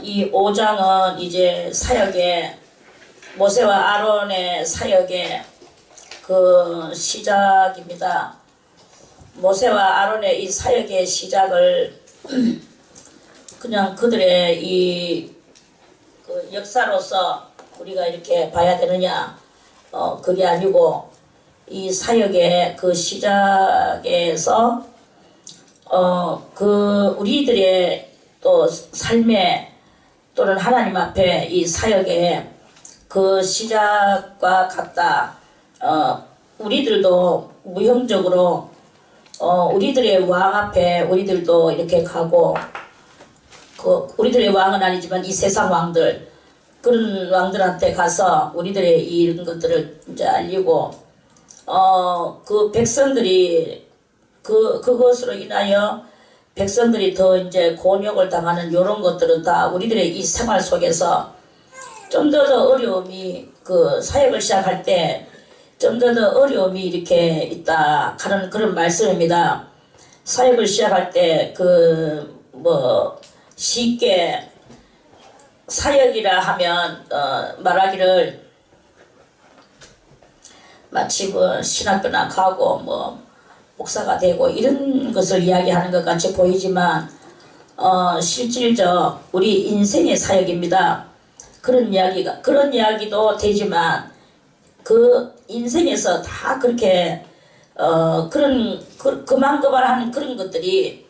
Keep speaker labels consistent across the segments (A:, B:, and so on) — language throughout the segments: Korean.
A: 이 5장은 이제 사역의 모세와 아론의 사역의 그 시작입니다. 모세와 아론의 이 사역의 시작을 그냥 그들의 이 그 역사로서 우리가 이렇게 봐야 되느냐, 그게 아니고 이 사역의 그 시작에서 그 우리들의 또 삶에 또는 하나님 앞에 이 사역의 그 시작과 같다. 우리들도 무형적으로 우리들의 왕 앞에 우리들도 이렇게 가고, 우리들의 왕은 아니지만 이 세상 왕들, 그런 왕들한테 가서 우리들의 이런 것들을 이제 알리고, 그 백성들이 그것으로 인하여 백성들이 더 이제 곤욕을 당하는 이런 것들은 다 우리들의 이 생활 속에서 좀 더 어려움이, 그 사역을 시작할 때 좀 더 어려움이 이렇게 있다 하는 그런 말씀입니다. 사역을 시작할 때 쉽게 사역이라 하면 말하기를 마치 뭐 신학교나 가고 목사가 되고 이런 것을 이야기하는 것 같이 보이지만 실질적 우리 인생의 사역입니다. 그런 이야기도 되지만 그 인생에서 다 그렇게 그만하는 그런 것들이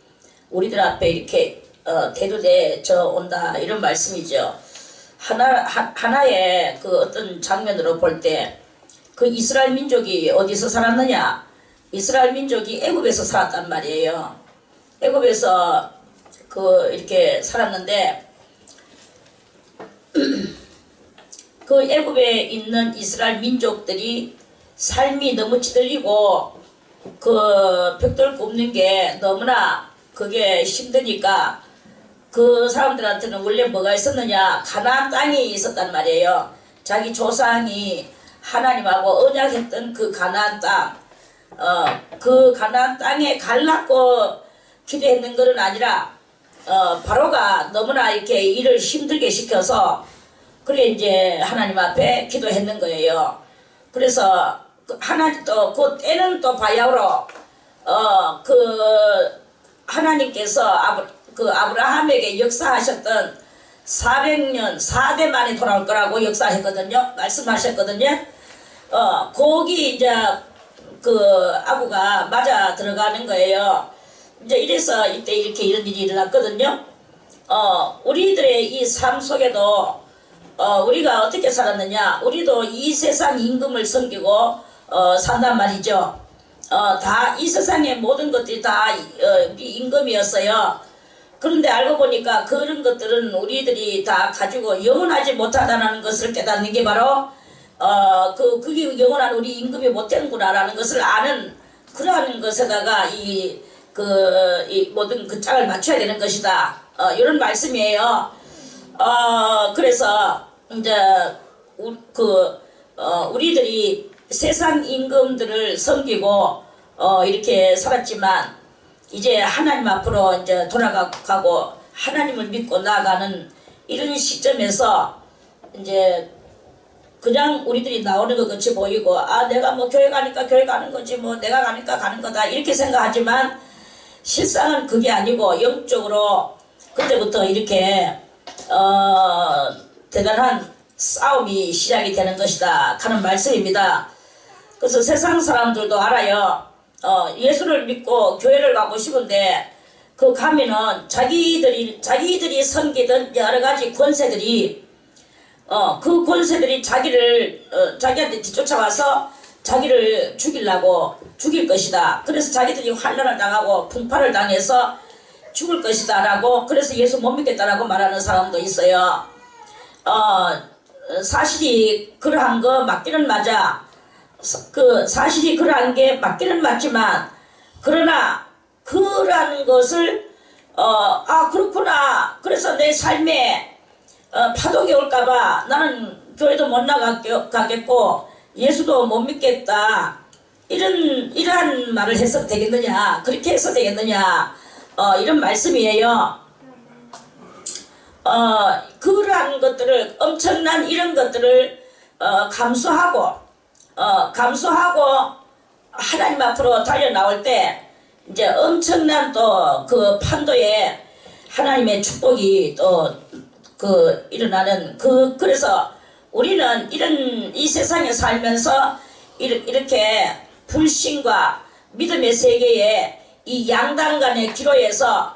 A: 우리들 앞에 이렇게 대두되어 온다, 이런 말씀이죠. 하나의 그 어떤 장면으로 볼 때 그 이스라엘 민족이 어디서 살았느냐? 이스라엘 민족이 애굽에서 살았단 말이에요. 애굽에서 이렇게 살았는데 그 애굽에 있는 이스라엘 민족들이 삶이 너무 찌들리고 그 벽돌 굽는 게 너무나 그게 힘드니까 그 사람들한테는 원래 뭐가 있었느냐? 가나안 땅이 있었단 말이에요. 자기 조상이 하나님하고 언약했던 그 가나안 땅, 그 가나안 땅에 갈라고 기도했는 것은 아니라 바로가 너무나 이렇게 일을 힘들게 시켜서 그래 이제 하나님 앞에 기도했는 거예요. 그래서 하나님 또 그 때는 또 바야흐로 하나님께서 아브라함에게 역사하셨던 400년 4대 만에 돌아올 거라고 역사했거든요. 말씀하셨거든요. 거기 이제 아부가 맞아 들어가는 거예요. 이제 이래서 이때 이렇게 이런 일이 일어났거든요. 우리들의 이 삶 속에도 우리가 어떻게 살았느냐? 우리도 이 세상 임금을 섬기고 산단 말이죠. 다 이 세상의 모든 것들이 다 우리 임금이었어요. 그런데 알고 보니까 그런 것들은 우리들이 다 가지고 영원하지 못하다는 것을 깨닫는 게 바로 그게 영원한 우리 임금이 못되는구나라는 것을 아는, 그러한 것에다가 이 모든 그 짝을 맞춰야 되는 것이다. 이런 말씀이에요. 그래서 이제 우리들이 세상 임금들을 섬기고 이렇게 살았지만 이제 하나님 앞으로 이제 돌아가고 하나님을 믿고 나아가는 이런 시점에서 이제 그냥 우리들이 나오는 것 같이 보이고, 내가 뭐 교회 가니까 교회 가는 거지, 뭐 내가 가니까 가는 거다, 이렇게 생각하지만 실상은 그게 아니고 영적으로 그때부터 이렇게 대단한 싸움이 시작이 되는 것이다 하는 말씀입니다. 그래서 세상 사람들도 알아요. 예수를 믿고 교회를 가고 싶은데 그 가면은 자기들이 섬기던 여러 가지 권세들이 그 권세들이 자기한테 뒤쫓아와서 자기를 죽일 것이다. 그래서 자기들이 환난을 당하고 풍파를 당해서 죽을 것이다 라고, 그래서 예수 못 믿겠다라고 말하는 사람도 있어요. 사실이 그러한 거 맞기는 맞아. 사실이 그러한 게 맞기는 맞지만, 그러나 그러한 것을 그렇구나, 그래서 내 삶에 파동이 올까봐 나는 교회도 못 나가겠고 예수도 못 믿겠다, 이러한 말을 해서 되겠느냐, 그렇게 해서 되겠느냐, 이런 말씀이에요. 그러한 것들을 엄청난 이런 것들을 감수하고 하나님 앞으로 달려 나올 때 이제 엄청난 또 그 판도에 하나님의 축복이 또 그 일어나는 그래서 우리는 이 세상에 살면서 이렇게 불신과 믿음의 세계에 이 양당 간의 기로에서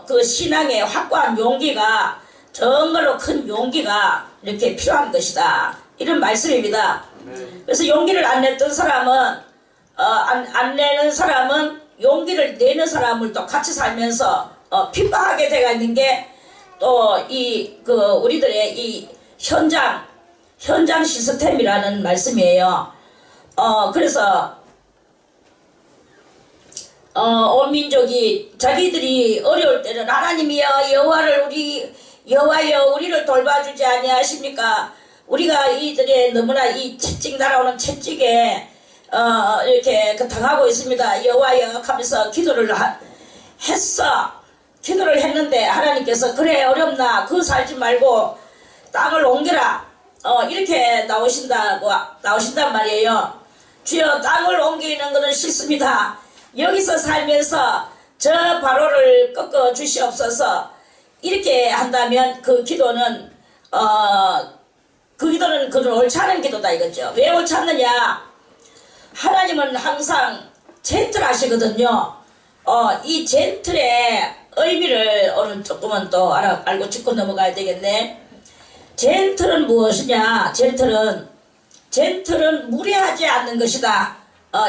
A: 그 신앙의 확고한 용기가 정말로 큰 용기가 이렇게 필요한 것이다. 이런 말씀입니다. 그래서 용기를 안 냈던 사람은 안 내는 사람은 용기를 내는 사람을 또 같이 살면서 핍박하게 되어 있는 게 또 우리들의 이 현장 시스템이라는 말씀이에요. 그래서 온 민족이 자기들이 어려울 때는 하나님이여 여호와여 우리를 돌봐주지 아니하십니까? 우리가 이들의 너무나 이 채찍 날아오는 채찍에 이렇게 당하고 있습니다. 여호와여 하면서 기도를 했는데 하나님께서 그래 어렵나 그 살지 말고 땅을 옮겨라 이렇게 나오신단 말이에요. 주여 땅을 옮기는 것은 싫습니다. 여기서 살면서 저 바로를 꺾어 주시옵소서. 이렇게 한다면 그 기도는 그건 옳지 않은 기도다 이거죠. 왜 옳지 않느냐? 하나님은 항상 젠틀하시거든요. 이 젠틀의 의미를 오늘 조금은 또 알고 짚고 넘어가야 되겠네. 젠틀은 무엇이냐? 젠틀은 무례하지 않는 것이다.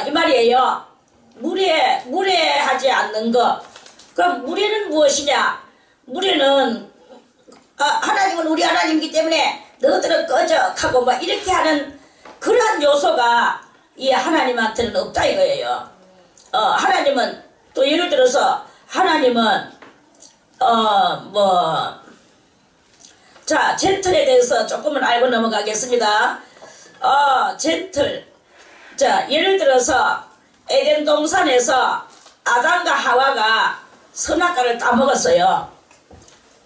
A: 이 말이에요. 무례하지 않는 것. 그럼 무례는 무엇이냐? 무례는 하나님은 우리 하나님이기 때문에 너희들은 꺼져 하고 막 이렇게 하는 그러한 요소가 이 하나님한테는 없다 이거예요. 하나님은 또 예를 들어서 하나님은 자 젠틀에 대해서 조금은 알고 넘어가겠습니다. 젠틀. 자 예를 들어서 에덴 동산에서 아담과 하와가 선악과를 따먹었어요.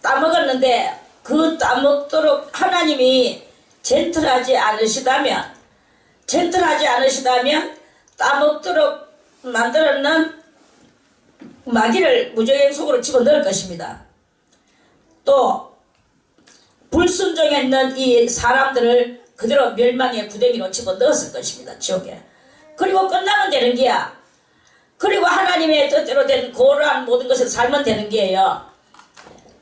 A: 따먹었는데 그 따먹도록 하나님이 젠틀하지 않으시다면 따먹도록 만들었는 마귀를 무저행 속으로 집어넣을 것입니다. 또 불순종했는 이 사람들을 그대로 멸망의 구덩이로 집어넣었을 것입니다. 지옥에. 그리고 끝나면 되는 게야. 그리고 하나님의 뜻대로 된 고러한 모든 것을 살면 되는 게예요.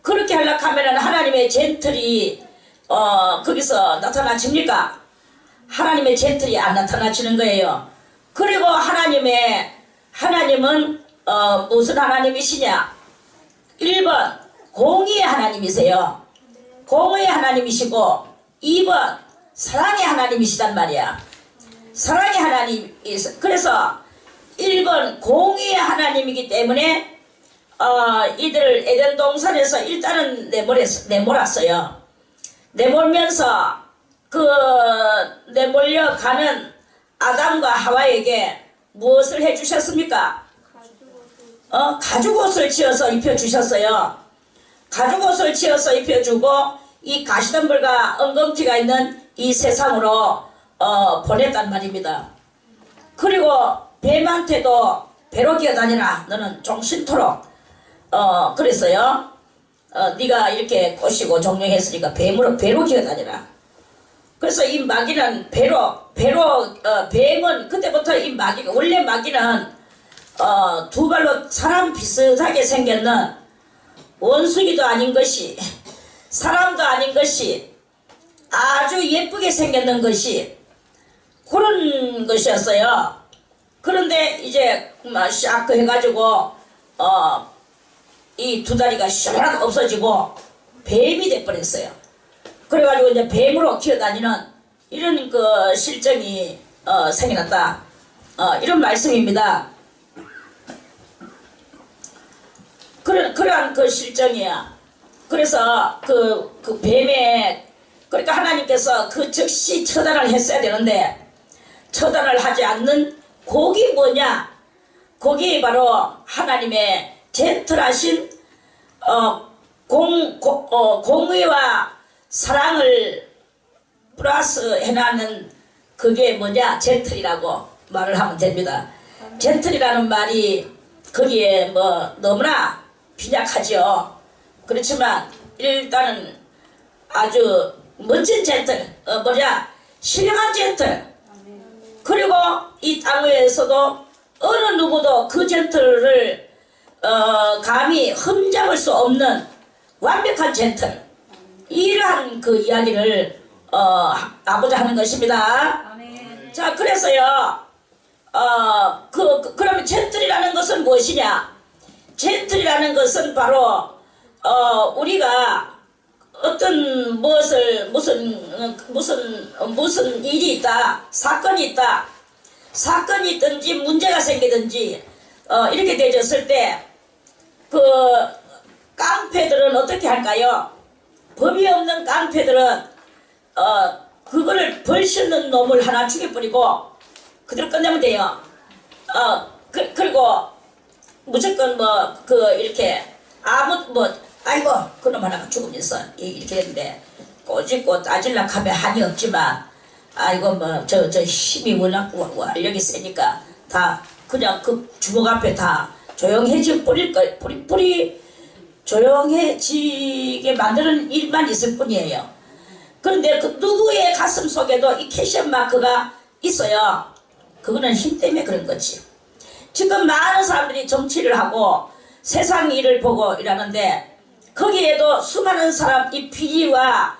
A: 그렇게 하려고 하면은 하나님의 젠틀이 거기서 나타나집니까? 하나님의 젠틀이 안 나타나지는 거예요. 그리고 하나님은 무슨 하나님이시냐? 1번 공의의 하나님이세요. 공의의 하나님이시고 2번 사랑의 하나님이시단 말이야. 사랑의 하나님. 그래서 1번 공의의 하나님이기 때문에 이들을 에덴 동산에서 일단은 내몰았어요. 내몰면서 내몰려가는 아담과 하와에게 무엇을 해주셨습니까? 가죽옷을 지어서 입혀주셨어요. 가죽옷을 지어서 입혀주고 이 가시덤불과 엉겅퀴가 있는 이 세상으로 보냈단 말입니다. 그리고 뱀한테도 배로 기어다니라 너는 종신토록 그랬어요. 네가 이렇게 꼬시고 종령했으니까 배로 기어다니라. 그래서 이 마귀는 뱀은 그때부터 이 마귀가 원래 마귀는 두 발로 사람 비슷하게 생겼는 원숭이도 아닌 것이 사람도 아닌 것이 아주 예쁘게 생겼는 것이 그런 것이었어요. 그런데 이제 샥 해가지고 이 두 다리가 샤락 없어지고 뱀이 돼버렸어요. 그래가지고 이제 뱀으로 기어다니는 이런 그 실정이 생겨났다. 이런 말씀입니다. 그러한 그 실정이야. 그래서 그 뱀에 그러니까 하나님께서 그 즉시 처단을 했어야 되는데 처단을 하지 않는 곡이 뭐냐? 곡이 바로 하나님의 젠틀하신 공의와 사랑을 플러스 해놨는 그게 뭐냐? 젠틀이라고 말을 하면 됩니다. 젠틀이라는 말이 거기에 뭐 너무나 빈약하지요. 그렇지만 일단은 아주 멋진 젠틀, 신령한 젠틀. 그리고 이 땅 위에서도 어느 누구도 그 젠틀을 감히 흠잡을 수 없는 완벽한 젠틀. 이러한 그 이야기를 하고자 하는 것입니다.
B: 아멘.
A: 자, 그래서요. 그러면 젠틀이라는 것은 무엇이냐? 젠틀이라는 것은 바로 우리가 어떤 무슨 일이 있다, 사건이 있다, 사건이 있든지 문제가 생기든지 이렇게 되졌을 때 그 깡패들은 어떻게 할까요? 법이 없는 깡패들은 그거를 벌시는 놈을 하나 죽여버리고 그대로 끝내면 돼요. 그리고 무조건 이렇게 아이고 그놈 하나가 죽으면서 이렇게 됐는데 꼬집고 따질라 하면 한이 없지만 아이고 저 힘이 워낙 완력이 세니까 다 그냥 그 주먹 앞에 다 조용해지 뿌리 조용해지게 만드는 일만 있을 뿐이에요. 그런데 그 누구의 가슴 속에도 이 캐션 마크가 있어요. 그거는 힘 때문에 그런 거지. 지금 많은 사람들이 정치를 하고 세상 일을 보고 이러는데 거기에도 수많은 사람 이 비리와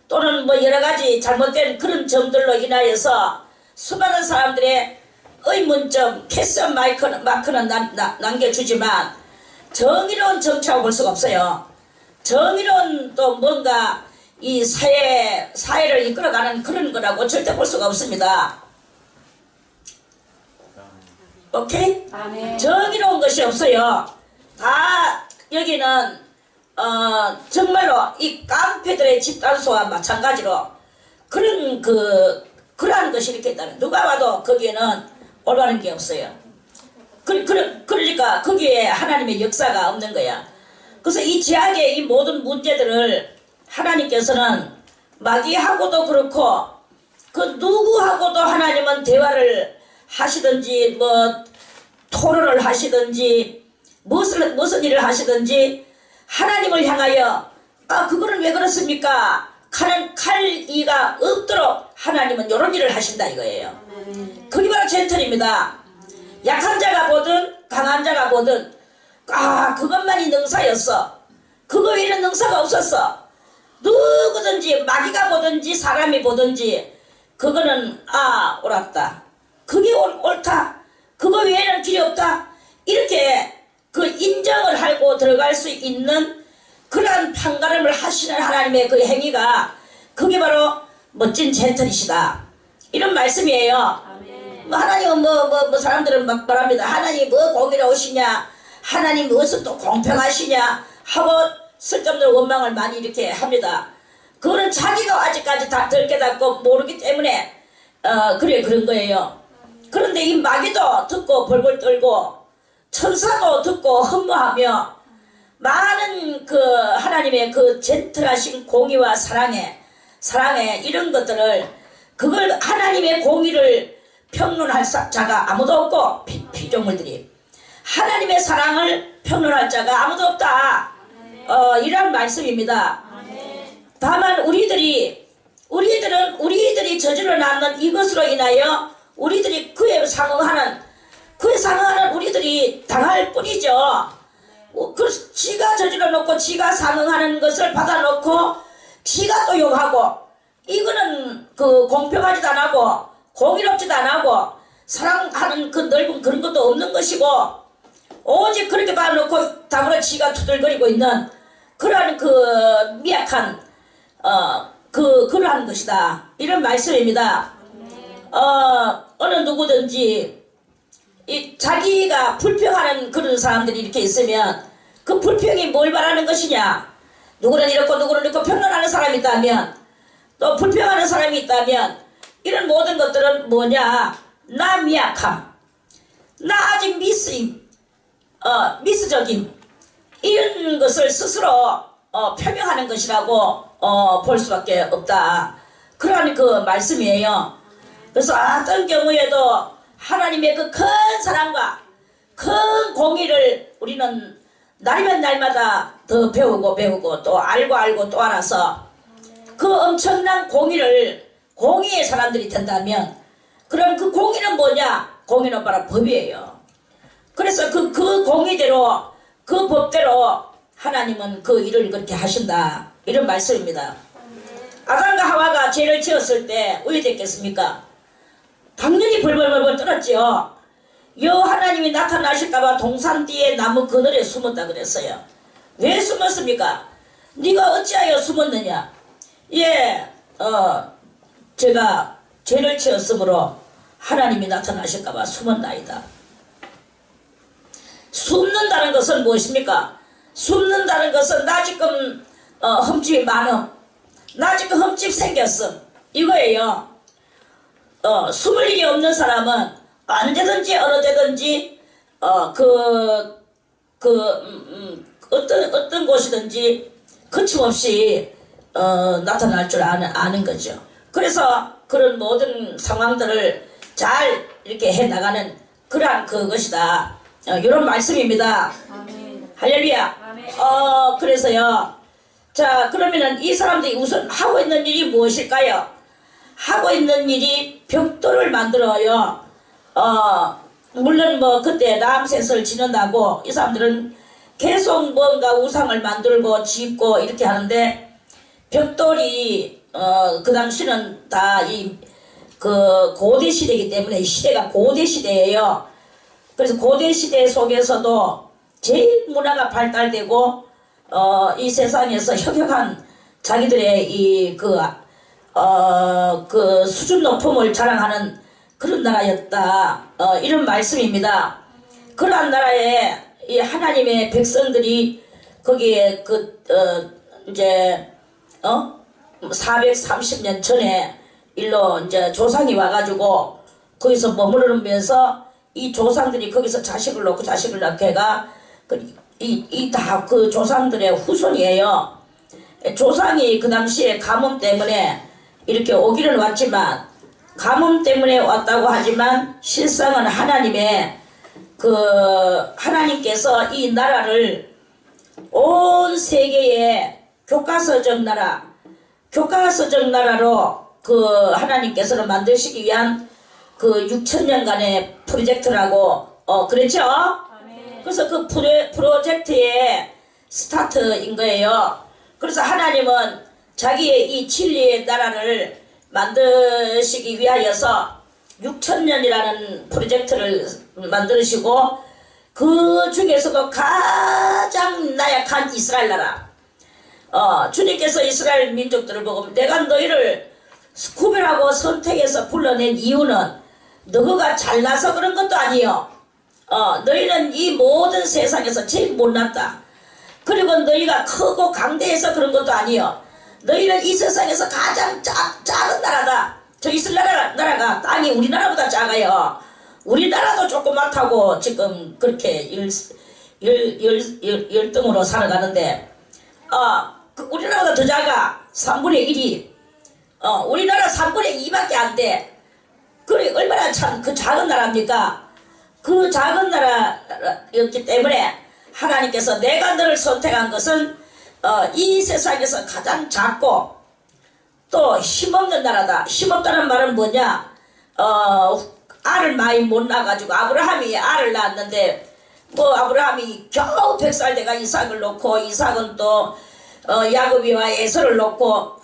A: 또는 여러가지 잘못된 그런 점들로 인하여서 수많은 사람들의 의문점, 캐션 마크는 남겨주지만 정의로운 정치라고 볼 수가 없어요. 정의로운 또 뭔가 이 사회를 이끌어가는 그런 거라고 절대 볼 수가 없습니다. 오케이?
B: 아멘.
A: 정의로운 것이 없어요. 다 여기는 정말로 이 깡패들의 집단소와 마찬가지로 그러한 것이 이렇게 있다면 누가 봐도 거기에는 올바른 게 없어요. 그러니까 거기에 하나님의 역사가 없는 거야. 그래서 이 지역의 이 모든 문제들을 하나님께서는 마귀하고도 그렇고 그 누구하고도 하나님은 대화를 하시든지 토론을 하시든지 무슨 일을 하시든지 하나님을 향하여 그거는 왜 그렇습니까? 칼이가 없도록 하나님은 이런 일을 하신다 이거예요. 그게 바로 젠틀입니다. 약한 자가 보든 강한 자가 보든 그것만이 능사였어. 그거 외에는 능사가 없었어. 누구든지 마귀가 보든지 사람이 보든지 그거는 옳았다. 그게 옳다. 그거 외에는 길이 없다. 이렇게 그 인정을 하고 들어갈 수 있는 그러한 판가름을 하시는 하나님의 그 행위가 그게 바로 멋진 젠틀이시다. 이런 말씀이에요. 하나님은 사람들은 막 말합니다. 하나님 공의로우시냐, 하나님 무엇은 또 공평하시냐 하고 쓸데없는 원망을 많이 이렇게 합니다. 그거는 자기가 아직까지 다 덜 깨닫고 모르기 때문에 그런 거예요. 그런데 이 마귀도 듣고 벌벌 떨고 천사도 듣고 흠모하며 많은 그 하나님의 그 젠틀하신 공의와 사랑에 이런 것들을 그걸 하나님의 공의를 평론할 자가 아무도 없고 피조물들이 하나님의 사랑을 평론할 자가 아무도 없다. 이런 말씀입니다. 다만 우리들이 저질러 놨는 이것으로 인하여 우리들이 그에 상응하는 우리들이 당할 뿐이죠. 그래서 지가 저질러 놓고 지가 상응하는 것을 받아놓고 지가 또 욕하고 이거는 그 공평하지도 않고 공의롭지도 않고 사랑하는 그 넓은 그런 것도 없는 것이고 오직 그렇게 봐놓고 다문에 지가 투덜거리고 있는 그러한 그 미약한 그러한 것이다. 이런 말씀입니다. 어느 누구든지 자기가 불평하는 그런 사람들이 이렇게 있으면 그 불평이 뭘 말하는 것이냐? 누구는 이렇고 누구는 이렇고 평론하는 사람이 있다면 또 불평하는 사람이 있다면 이런 모든 것들은 뭐냐? 나 미약함, 나 아직 미스적임, 이런 것을 스스로 표명하는 것이라고 볼 수밖에 없다. 그러한 그 말씀이에요. 그래서 어떤 경우에도 하나님의 그 큰 사랑과 큰 공의를 우리는 날이면 날마다 더 배우고 또 알고 또 알아서 그 엄청난 공의의 사람들이 된다면, 그럼 그 공의는 뭐냐? 공의는 바로 법이에요. 그래서 그 공의대로, 그 법대로 하나님은 그 일을 그렇게 하신다, 이런 말씀입니다. 아담과 하와가 죄를 지었을 때 왜 됐겠습니까? 당연히 벌벌벌 떨었지요. 여 하나님이 나타나실까봐 동산 뒤에 나무 그늘에 숨었다 그랬어요. 왜 숨었습니까? 네가 어찌하여 숨었느냐? 예, 제가 죄를 지었으므로 하나님이 나타나실까봐 숨었나이다. 숨는다는 것은 무엇입니까? 숨는다는 것은 나 지금 흠집이 많음, 나 지금 흠집 생겼음, 이거예요. 숨을 일이 없는 사람은 언제든지 어느 때든지 어떤 곳이든지 거침없이 나타날 줄 아는 거죠. 그래서 그런 모든 상황들을 잘 이렇게 해나가는 그러한 그것이다, 이런 말씀입니다.
B: 아멘.
A: 할렐루야.
B: 아멘.
A: 그래서요, 자, 그러면은 이 사람들이 우선 하고 있는 일이 무엇일까요? 하고 있는 일이 벽돌을 만들어요. 물론 뭐 그때 람셋을 지낸다고 이 사람들은 계속 뭔가 우상을 만들고 짓고 이렇게 하는데, 벽돌이 그 당시는 다 그 고대 시대이기 때문에 시대가 고대 시대예요. 그래서 고대 시대 속에서도 제일 문화가 발달되고 이 세상에서 혁혁한 자기들의 그 수준 높음을 자랑하는 그런 나라였다, 이런 말씀입니다. 그러한 나라에 이 하나님의 백성들이 거기에 이제 430년 전에 일로 이제 조상이 와가지고 거기서 머무르면서 이 조상들이 거기서 자식을 낳고 해가 다 그 조상들의 후손이에요. 조상이 그 당시에 가뭄 때문에 이렇게 오기는 왔지만, 가뭄 때문에 왔다고 하지만 실상은 하나님께서 이 나라를 온 세계의 교과서적 나라로 하나님께서는 만드시기 위한 6,000년간의 프로젝트라고 그랬죠?
B: 아멘.
A: 그래서 그 프로젝트의 스타트인 거예요. 그래서 하나님은 자기의 이 진리의 나라를 만드시기 위하여서 6,000년이라는 프로젝트를 만드시고, 그 중에서도 가장 나약한 이스라엘 나라, 주님께서 이스라엘 민족들을 보고 내가 너희를 구별하고 선택해서 불러낸 이유는 너희가 잘나서 그런 것도 아니요, 너희는 이 모든 세상에서 제일 못났다. 그리고 너희가 크고 강대해서 그런 것도 아니요, 너희는 이 세상에서 가장 작은 나라다. 저 이스라엘 나라가 땅이 우리나라보다 작아요. 우리나라도 조그맣다고 지금 그렇게 열등으로 살아가는데, 우리나라보다 더 작아. 3분의 1이. 우리나라 3분의 2밖에 안 돼. 그래, 얼마나 참 그 작은 나라입니까? 그 작은 나라였기 때문에 하나님께서 내가 너를 선택한 것은 이 세상에서 가장 작고 또 힘없는 나라다. 힘없다는 말은 뭐냐? 알을 많이 못 낳아가지고 아브라함이 알을 낳았는데, 아브라함이 겨우 100살 돼가 이삭을 놓고, 이삭은 또 야곱이와 에서를 놓고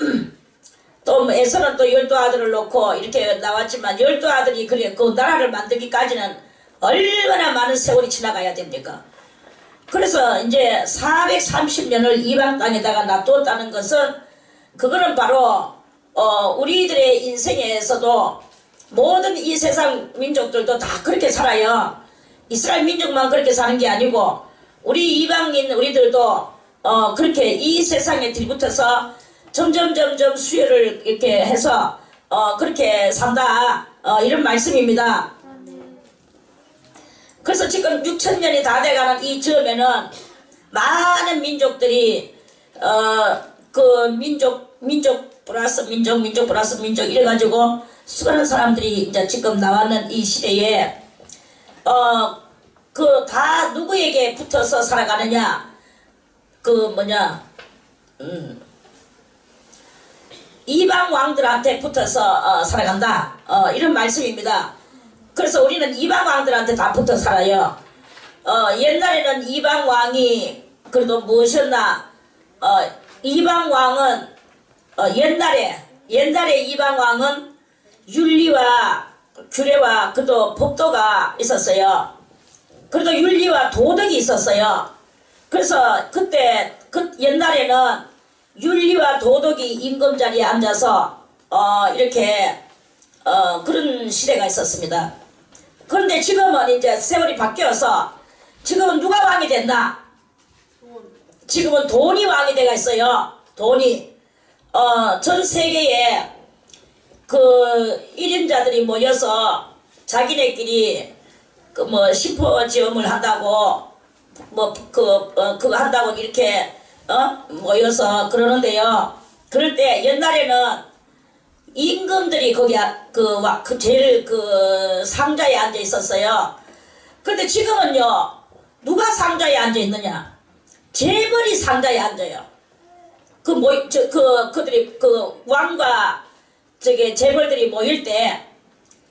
A: 또 에서는 또 12아들을 놓고 이렇게 나왔지만, 12아들이 그래 그 나라를 만들기까지는 얼마나 많은 세월이 지나가야 됩니까? 그래서 이제 430년을 이방 땅에다가 놔두었다는 것은, 그거는 바로 우리들의 인생에서도 모든 이 세상 민족들도 다 그렇게 살아요. 이스라엘 민족만 그렇게 사는 게 아니고 우리 이방인 우리들도 그렇게 이 세상에 들붙어서 점점 수요를 이렇게 해서 그렇게 산다, 이런 말씀입니다. 그래서 지금 6,000년이 다 돼가는 이 즈음에는 많은 민족들이 그 민족 플러스 민족 플러스 민족 이래가지고 수많은 사람들이 이제 지금 나왔는 이 시대에 그 다 누구에게 붙어서 살아가느냐, 그 뭐냐, 이방 왕들한테 붙어서 살아간다, 이런 말씀입니다. 그래서 우리는 이방 왕들한테 다 붙어 살아요. 옛날에는 이방 왕이 그래도 무엇이었나, 이방 왕은 옛날에 이방 왕은 윤리와 규례와 그도 법도가 있었어요. 그래도 윤리와 도덕이 있었어요. 그래서 그때 옛날에는 윤리와 도덕이 임금자리에 앉아서 이렇게 그런 시대가 있었습니다. 그런데 지금은 이제 세월이 바뀌어서 지금은 누가 왕이 됐나? 지금은 돈이 왕이 돼가 있어요. 돈이 전 세계에 그 1인자들이 모여서 자기네끼리 그 뭐 심포지엄을 한다고 뭐 그거 한다고 이렇게 모여서 그러는데요. 그럴 때 옛날에는 임금들이 거기 그 제일 그 상자에 앉아 있었어요. 그런데 지금은요, 누가 상자에 앉아 있느냐? 재벌이 상자에 앉아요. 그들이 그 왕과 저기 재벌들이 모일 때,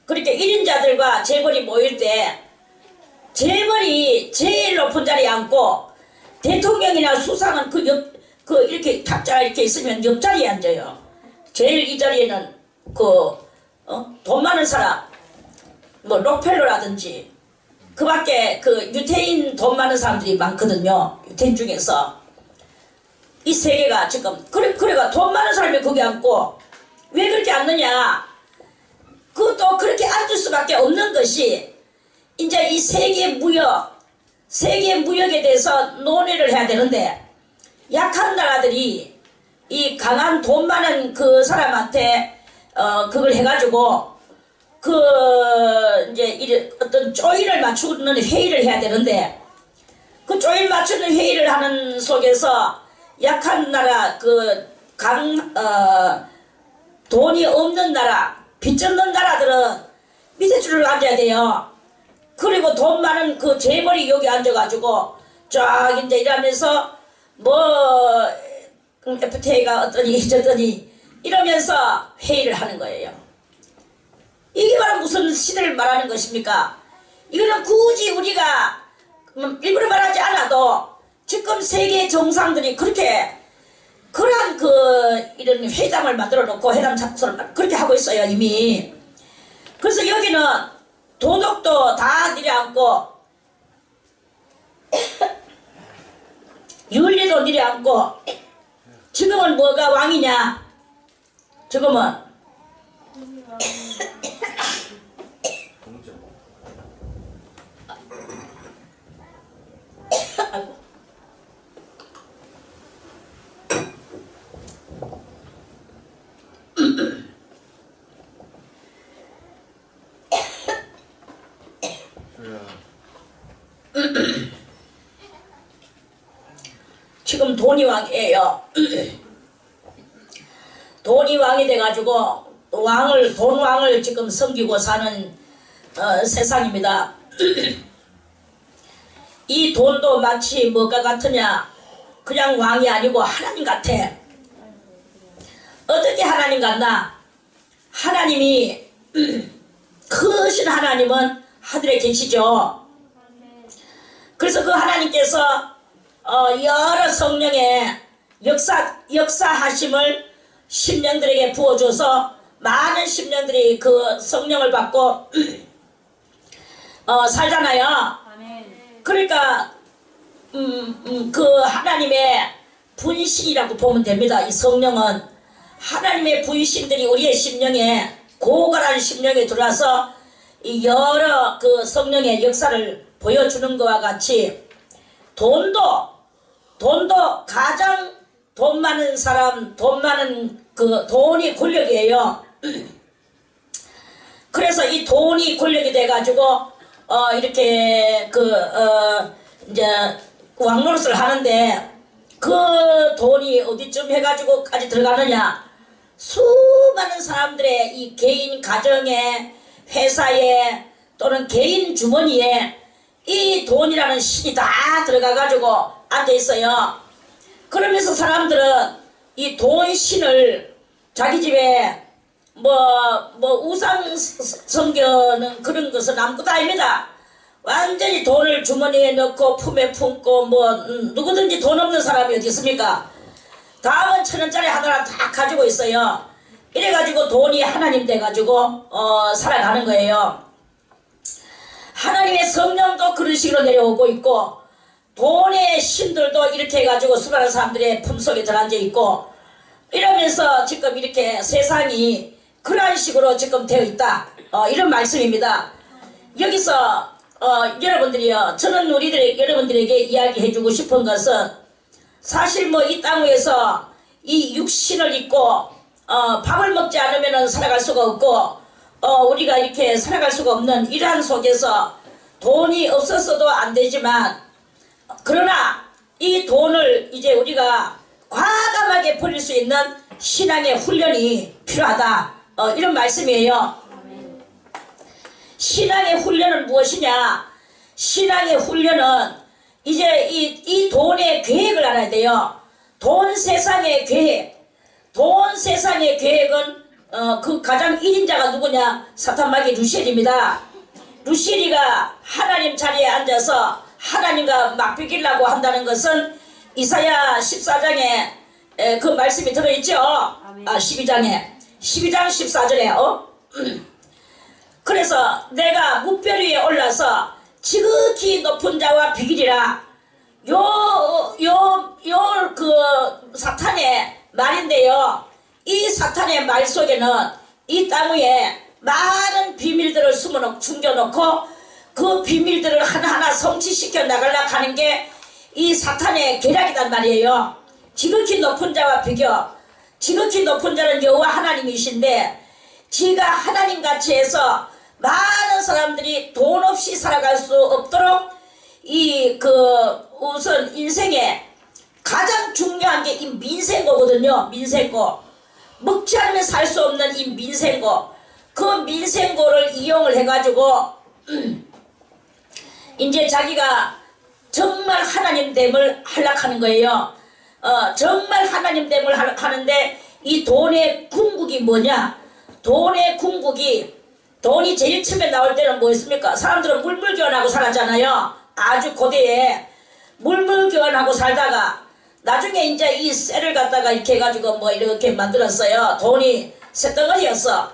A: 그렇게 1인자들과 재벌이 모일 때 재벌이 제일 높은 자리에 앉고 대통령이나 수상은 이렇게 탁자 이렇게 있으면 옆자리에 앉아요. 제일 이 자리에는 돈 많은 사람, 뭐 록펠러라든지 그 밖에 그 유태인 돈 많은 사람들이 많거든요. 유태인 중에서 이 세 개가 지금 그래가 돈 많은 사람이 거기 앉고, 왜 그렇게 앉느냐? 그것도 그렇게 앉을 수밖에 없는 것이 이제 이 세계 무역에 대해서 논의를 해야 되는데, 약한 나라들이 이 강한 돈 많은 그 사람한테 그걸 해가지고 이제 어떤 조율을 맞추는 회의를 해야 되는데, 그 조율 맞추는 회의를 하는 속에서 약한 나라, 돈이 없는 나라, 빚 없는 나라들은 밑에 줄을 앉아야 돼요. 그리고 돈 많은 그 재벌이 여기 앉아가지고 쫙 이제 이러면서 뭐 FTA가 어떠니 저더니 이러면서 회의를 하는 거예요. 이게 바로 무슨 시대를 말하는 것입니까? 이거는 굳이 우리가 일부러 말하지 않아도 지금 세계 정상들이 그러한 이런 회담을 만들어 놓고 회담 장소를 그렇게 하고 있어요, 이미. 그래서 여기는 도덕도 다 내려앉고 윤리도 내려앉고, 지금은 뭐가 왕이냐? 지금은 아이고. 지금 돈이 왕이에요. 돈이 왕이 돼가지고 돈 왕을 지금 섬기고 사는 세상입니다. 이 돈도 마치 뭐가 같으냐? 그냥 왕이 아니고 하나님 같아. 어떻게 하나님 같나? 하나님이 크신 하나님은 하늘에 계시죠. 그래서 그 하나님께서 여러 성령의 역사하심을 심령들에게 부어줘서 많은 심령들이 그 성령을 받고 살잖아요. 그러니까 그 하나님의 분신이라고 보면 됩니다. 이 성령은 하나님의 분신들이 우리의 심령에, 고갈한 심령에 들어와서 이 여러 그 성령의 역사를 보여주는 것과 같이 돈도 가장 돈 많은 사람, 돈 많은 그 돈이 권력이에요. 그래서 이 돈이 권력이 돼가지고 이렇게 이제 왕노릇을 하는데 그 돈이 어디쯤 해가지고까지 들어가느냐. 수많은 사람들의 이 개인 가정에, 회사에, 또는 개인 주머니에 이 돈이라는 신이 다 들어가가지고 앉아있어요. 그러면서 사람들은 이 돈 신을 자기 집에 우상 섬겨는 그런 것은 아무것도 아닙니다. 완전히 돈을 주머니에 넣고 품에 품고 누구든지 돈 없는 사람이 어디 있습니까? 다음은 1,000원짜리 하나 다 가지고 있어요. 이래가지고 돈이 하나님 돼가지고 살아가는 거예요. 하나님의 성령도 그런 식으로 내려오고 있고, 돈의 신들도 이렇게 해가지고 수많은 사람들의 품속에 들어앉아 있고, 이러면서 지금 이렇게 세상이 그러한 식으로 지금 되어 있다. 이런 말씀입니다. 여기서 여러분들이요, 저는 여러분들에게 이야기해주고 싶은 것은, 사실 이 땅 위에서 이 육신을 입고 밥을 먹지 않으면 살아갈 수가 없고, 우리가 이렇게 살아갈 수가 없는 이러한 속에서 돈이 없었어도 안 되지만, 그러나 이 돈을 이제 우리가 과감하게 버릴 수 있는 신앙의 훈련이 필요하다. 이런 말씀이에요. 신앙의 훈련은 무엇이냐? 신앙의 훈련은 이제 이 돈의 계획을 알아야 돼요. 돈 세상의 계획. 돈 세상의 계획은 그 가장 1인자가 누구냐? 사탄마귀 루시엘입니다. 루시엘이가 하나님 자리에 앉아서 하나님과 맞비기려고 한다는 것은 이사야 14장에 그 말씀이 들어있죠. 12장 14절에 그래서 내가 뭇별 위에 올라서 지극히 높은 자와 비기리라. 그 사탄의 말인데요. 이 사탄의 말 속에는 이 땅 위에 많은 비밀들을 숨겨놓고 그 비밀들을 하나하나 성취시켜 나가려고 하는 게 이 사탄의 계략이란 말이에요. 지극히 높은 자와 비교. 지극히 높은 자는 여호와 하나님이신데, 지가 하나님같이 해서 많은 사람들이 돈 없이 살아갈 수 없도록 우선 인생에 가장 중요한 게 이 민생고거든요. 민생고. 먹지 않으면 살 수 없는 이 민생고. 그 민생고를 이용을 해가지고 이제 자기가 정말 하나님됨을 하려고 거예요. 정말 하나님됨을 하는데, 이 돈의 궁극이 뭐냐? 돈의 궁극이, 돈이 제일 처음에 나올 때는 뭐였습니까? 사람들은 물물교환하고 살았잖아요. 아주 고대에 물물교환하고 살다가 나중에 이제 이 쇠를 갖다가 이렇게 해가지고 이렇게 만들었어요. 돈이 쇳덩어리였어.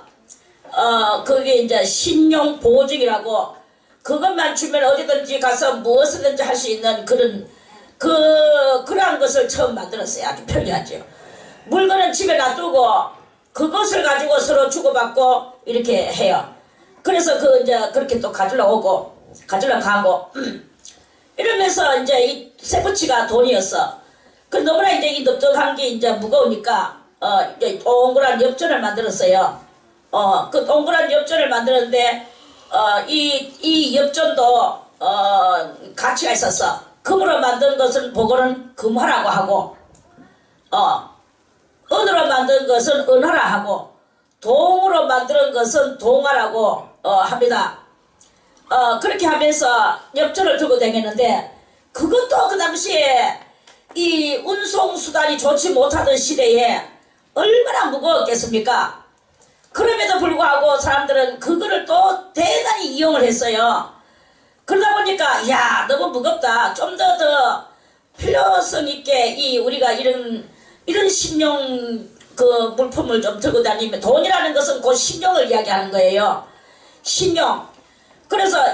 A: 그게 이제 신용보증이라고, 그것만 주면 어디든지 가서 무엇이든지 할 수 있는 그러한 것을 처음 만들었어요. 아주 편리하죠. 물건은 집에 놔두고 그것을 가지고 서로 주고받고 이렇게 해요. 그래서 이제 그렇게 또 가지러 가고 이러면서 이제 이 쇠붙이가 돈이었어. 그 너무나 이제 이 넓적한 게 이제 무거우니까 이제 동그란 엽전을 만들었어요. 그 동그란 엽전을 만들었는데 이 엽전도 가치가 있었어. 금으로 만든 것은 보고는 금화라고 하고, 은으로 만든 것은 은화라 하고, 동으로 만든 것은 동화라고 합니다. 그렇게 하면서 엽전을 들고 다녔는데, 그것도 그 당시에 이 운송수단이 좋지 못하던 시대에 얼마나 무거웠겠습니까? 그럼에도 불구하고 사람들은 그거를 또 대단히 이용을 했어요. 그러다 보니까 야, 너무 무겁다. 좀 더 필요성 있게 우리가 이런 신용 물품을 좀 들고 다니면, 돈이라는 것은 곧 신용을 이야기하는 거예요. 신용. 그래서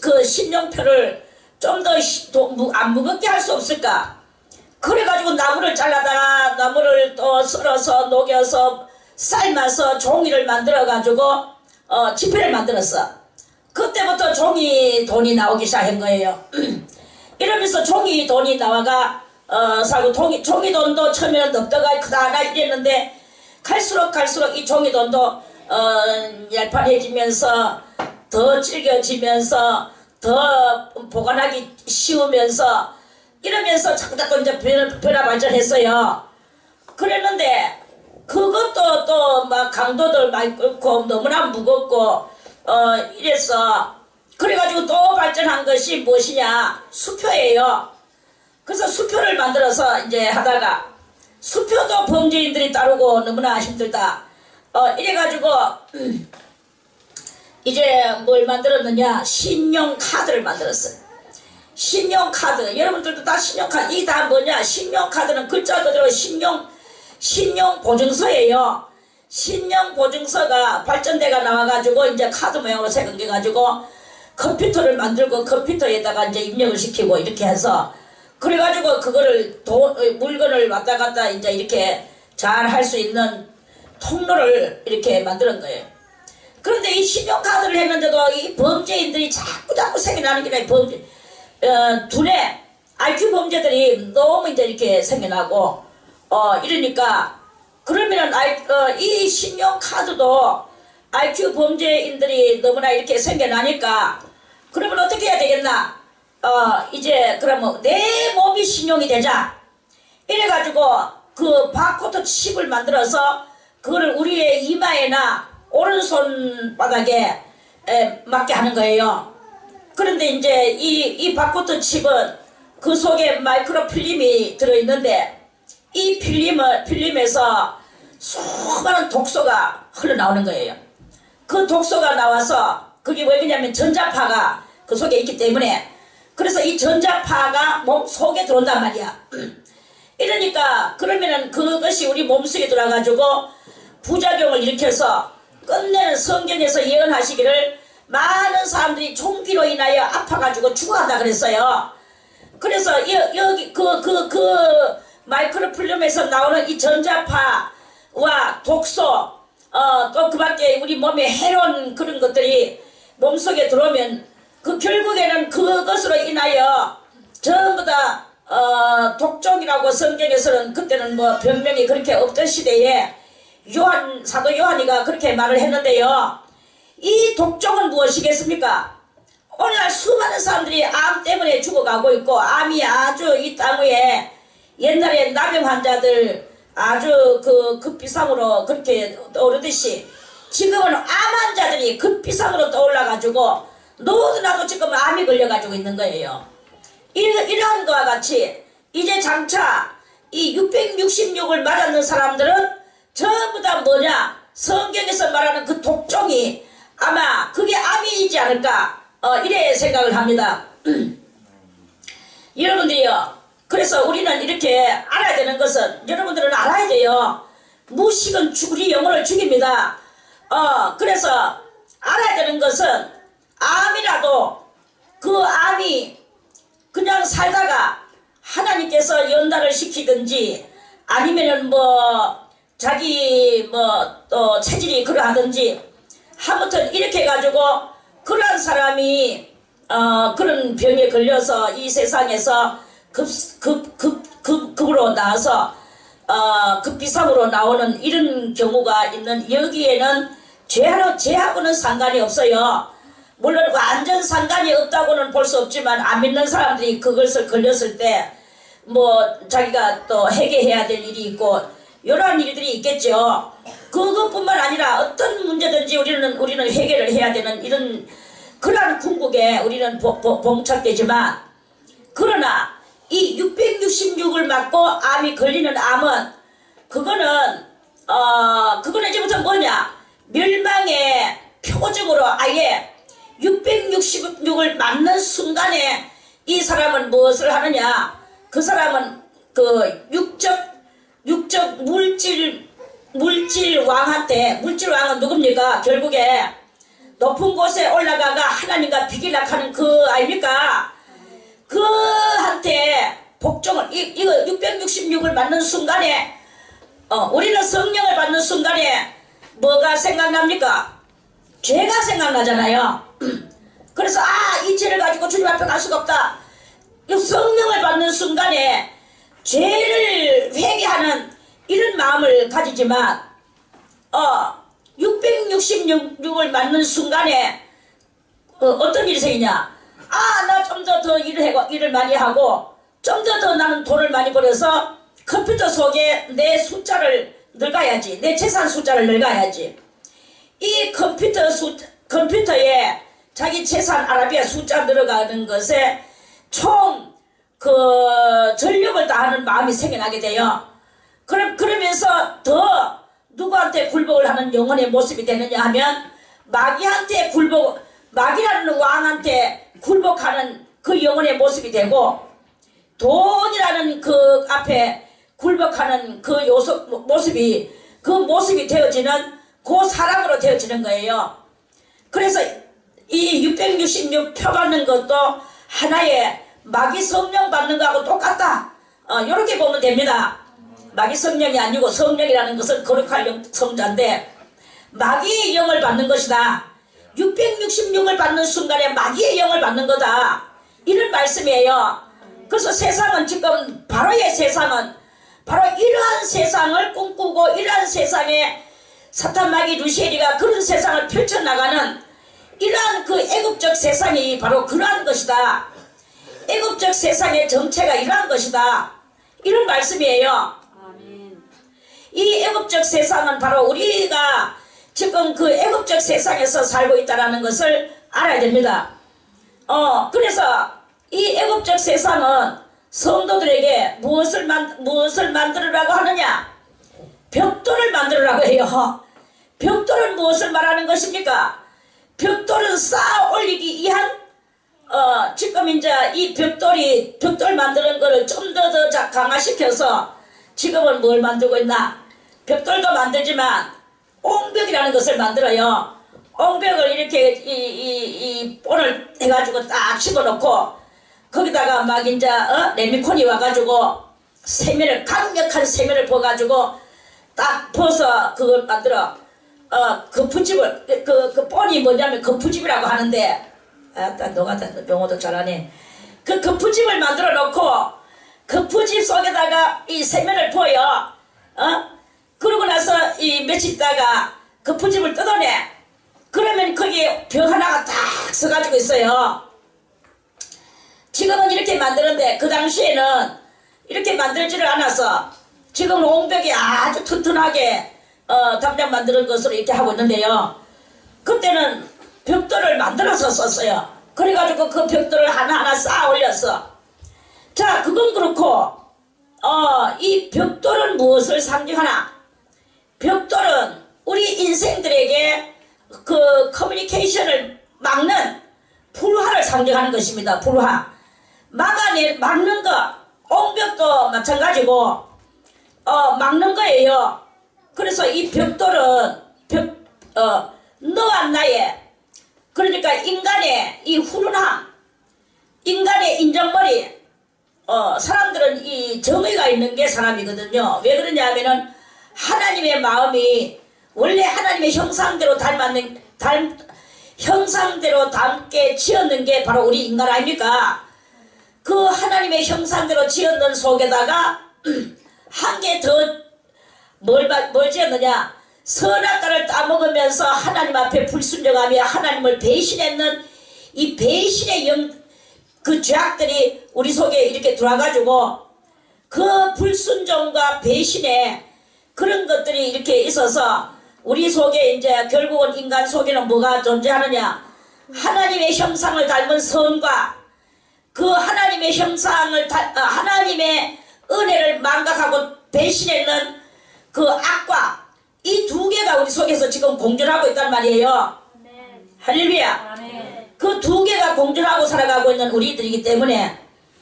A: 그 신용표를 좀 더 안 무겁게 할 수 없을까? 그래가지고 나무를 잘라다가 나무를 또 썰어서 녹여서 삶아서 종이를 만들어가지고 지폐를 만들었어. 그때부터 종이 돈이 나오기 시작한 거예요. 이러면서 종이 돈이 나와가 살고, 종이 돈도 처음에는 넙더가 크다나 이랬는데, 갈수록 이 종이 돈도 얄판해지면서 더 질겨지면서 더 보관하기 쉬우면서 이러면서 자꾸자꾸 이제 변화 발전했어요. 그랬는데 그것도 또 막 강도들 많이 끓고 너무나 무겁고 이래서 그래가지고 또 발전한 것이 무엇이냐, 수표예요. 그래서 수표를 만들어서 이제 하다가 수표도 범죄인들이 따르고 너무나 힘들다. 이래가지고 이제 뭘 만들었느냐, 신용카드를 만들었어요. 신용카드, 여러분들도 다 신용카드, 이게 다 뭐냐, 신용카드는 글자 그대로 신용보증서예요. 신용보증서가 발전대가 나와가지고 이제 카드 모양으로 생겨가지고 컴퓨터를 만들고 컴퓨터에다가 이제 입력을 시키고 이렇게 해서 그래가지고 그거를 물건을 왔다 갔다 이제 이렇게 잘 할 수 있는 통로를 이렇게 만드는 거예요. 그런데 이 신용카드를 했는데도 이 범죄인들이 자꾸 생겨나는 게 범죄, 두뇌, IQ 범죄들이 너무 이제 이렇게 생겨나고, 이러니까, 그러면은, 이 신용카드도 IQ 범죄인들이 너무나 이렇게 생겨나니까, 그러면 어떻게 해야 되겠나? 이제, 그러면 내 몸이 신용이 되자. 이래가지고, 그 바코드 칩을 만들어서, 그거를 우리의 이마에나 오른손 바닥에 맞게 하는 거예요. 그런데 이제 이 바코드 칩은 그 속에 마이크로 필름이 들어있는데 이 필름에서 수많은 독소가 흘러나오는 거예요. 그 독소가 나와서 그게 왜 그러냐면 전자파가 그 속에 있기 때문에, 그래서 이 전자파가 몸 속에 들어온단 말이야. 이러니까 그러면은 그것이 우리 몸속에 들어가가지고 부작용을 일으켜서 끝내는, 성경에서 예언하시기를 많은 사람들이 총기로 인하여 아파가지고 죽어간다 그랬어요. 그래서 여기 그 마이크로필름에서 나오는 이 전자파와 독소, 또 그 밖에 우리 몸에 해로운 그런 것들이 몸속에 들어오면 그 결국에는 그것으로 인하여 전부 다 독종이라고 성경에서는, 그때는 뭐 병명이 그렇게 없던 시대에 사도 요한이가 그렇게 말을 했는데요. 이 독종은 무엇이겠습니까? 오늘날 수많은 사람들이 암 때문에 죽어가고 있고, 암이 아주 이 땅 위에 옛날에 나병 환자들 아주 그 급비상으로 그렇게 떠오르듯이 지금은 암 환자들이 급비상으로 떠올라가지고 너도나도 지금 암이 걸려가지고 있는 거예요. 이러한 것과 같이 이제 장차 이 666을 맞았는 사람들은 전부 다 뭐냐, 성경에서 말하는 그 독종이 아마 그게 암이지 않을까, 이래 생각을 합니다. 여러분들이요, 그래서 우리는 이렇게 알아야 되는 것은, 여러분들은 알아야 돼요. 무식은 우리 영혼을 죽입니다. 그래서 알아야 되는 것은, 암이라도 그 암이 그냥 살다가 하나님께서 연단을 시키든지 아니면은 뭐 자기 또 체질이 그러하든지 아무튼 이렇게 해가지고 그러한 사람이 그런 병에 걸려서 이 세상에서 급으로 나와서 급비상으로 나오는 이런 경우가 있는, 여기에는 죄하고는 상관이 없어요. 물론 완전 상관이 없다고는 볼 수 없지만, 안 믿는 사람들이 그것을 걸렸을 때 뭐 자기가 또 해결해야 될 일이 있고 이러한 일들이 있겠죠. 그것뿐만 아니라 어떤 문제든지 우리는 해결을 해야 되는 이런 그러한 궁극에 우리는 봉착되지만, 그러나 이 666을 맞고 암이 걸리는 암은 그거는 이제부터 뭐냐, 멸망의 표적으로 아예 666을 맞는 순간에 이 사람은 무엇을 하느냐, 그 사람은 그 육적 물질 왕한테, 물질 왕은 누굽니까? 결국에 높은 곳에 올라가가 하나님과 비길락하는 그 아닙니까? 그한테 복종을, 이거 666을 맞는 순간에 우리는 성령을 받는 순간에 뭐가 생각납니까? 죄가 생각나잖아요. 그래서 이 죄를 가지고 주님 앞에 갈 수가 없다. 성령을 받는 순간에 죄를 회개하는 이런 마음을 가지지만 666을 맞는 순간에 어떤 일이 생기냐, 나 좀 더 일을 많이 하고 좀 더 나는 돈을 많이 벌어서 컴퓨터 속에 내 숫자를 넣어야지. 내 재산 숫자를 넣어야지. 이 컴퓨터에 자기 재산 아라비아 숫자 들어가는 것에 총 그 전력을 다하는 마음이 생겨나게 돼요. 그러면서 더 누구한테 굴복을 하는 영혼의 모습이 되느냐 하면 마귀한테 마귀라는 왕한테 굴복하는 그 영혼의 모습이 되고 돈이라는 그 앞에 굴복하는 그 모습이 되어지는 그 사람으로 되어지는 거예요. 그래서 이 666 표 받는 것도 하나의 마귀 성령 받는 거하고 똑같다. 이렇게 보면 됩니다. 마귀 성령이 아니고 성령이라는 것은 거룩할 성자인데 마귀의 영을 받는 것이다. 666을 받는 순간에 마귀의 영을 받는 거다. 이런 말씀이에요. 그래서 세상은 지금 바로의 세상은 바로 이러한 세상을 꿈꾸고 이러한 세상에 사탄 마귀 루시엘이가 그런 세상을 펼쳐나가는 이러한 그 애국적 세상이 바로 그러한 것이다. 애국적 세상의 정체가 이러한 것이다. 이런 말씀이에요. 이 애국적 세상은 바로 우리가 지금 그 애국적 세상에서 살고 있다는 것을 알아야 됩니다. 그래서 이 애국적 세상은 성도들에게 무엇을 만들으라고 하느냐? 벽돌을 만들으라고 해요. 벽돌은 무엇을 말하는 것입니까? 벽돌은 쌓아 올리기 위한 지금 이제 이 벽돌 만드는 거를 좀 더 강화시켜서 지금은 뭘 만들고 있나? 벽돌도 만들지만 옹벽이라는 것을 만들어요. 옹벽을 이렇게 이 본을 해가지고 딱 집어넣고 거기다가 막 이제 레미콘이 와가지고 강력한 세면을 부어가지고 딱 부어서 그걸 만들어. 거푸집을 그 본이 뭐냐면 거푸집이라고 하는데 너가 용어도 잘하네. 그 거푸집을 만들어 놓고 거푸집 속에다가 이 세면을 부어요. 그러고 나서 이 며칠 있다가 거푸집을 뜯어내. 그러면 거기에 벽 하나가 딱 서가지고 있어요. 지금은 이렇게 만드는데 그 당시에는 이렇게 만들지를 않아서 지금은 옹벽이 아주 튼튼하게 담장 만드는 것으로 이렇게 하고 있는데요. 그때는 벽돌을 만들어서 썼어요. 그래가지고 그 벽돌을 하나하나 쌓아 올렸어. 자, 그건 그렇고 이 벽돌은 무엇을 상징하나? 벽돌은 우리 인생들에게 그 커뮤니케이션을 막는 불화를 상징하는 것입니다. 불화. 막는 거. 옹벽도 마찬가지고 막는 거예요. 그래서 이 벽돌은 너와 나의 그러니까 인간의 이 훈훈함, 인간의 인정머리, 사람들은 이 정의가 있는 게 사람이거든요. 왜 그러냐 하면은 하나님의 마음이 원래 하나님의 형상대로 형상대로 닮게 지었는 게 바로 우리 인간 아닙니까? 그 하나님의 형상대로 지었는 속에다가 한 개 더 뭘 지었느냐? 선악과를 따먹으면서 하나님 앞에 불순종하며 하나님을 배신했는 이 배신의 그 죄악들이 우리 속에 이렇게 들어와가지고 그 불순종과 배신의 그런 것들이 이렇게 있어서 우리 속에 이제 결국은 인간 속에는 뭐가 존재하느냐? 하나님의 형상을 닮은 선과 그 하나님의 형상을 하나님의 은혜를 망각하고 배신했는 그 악과 이 두 개가 우리 속에서 지금 공존하고 있단 말이에요. 할렐루야. 그 두 개가 공존하고 살아가고 있는 우리들이기 때문에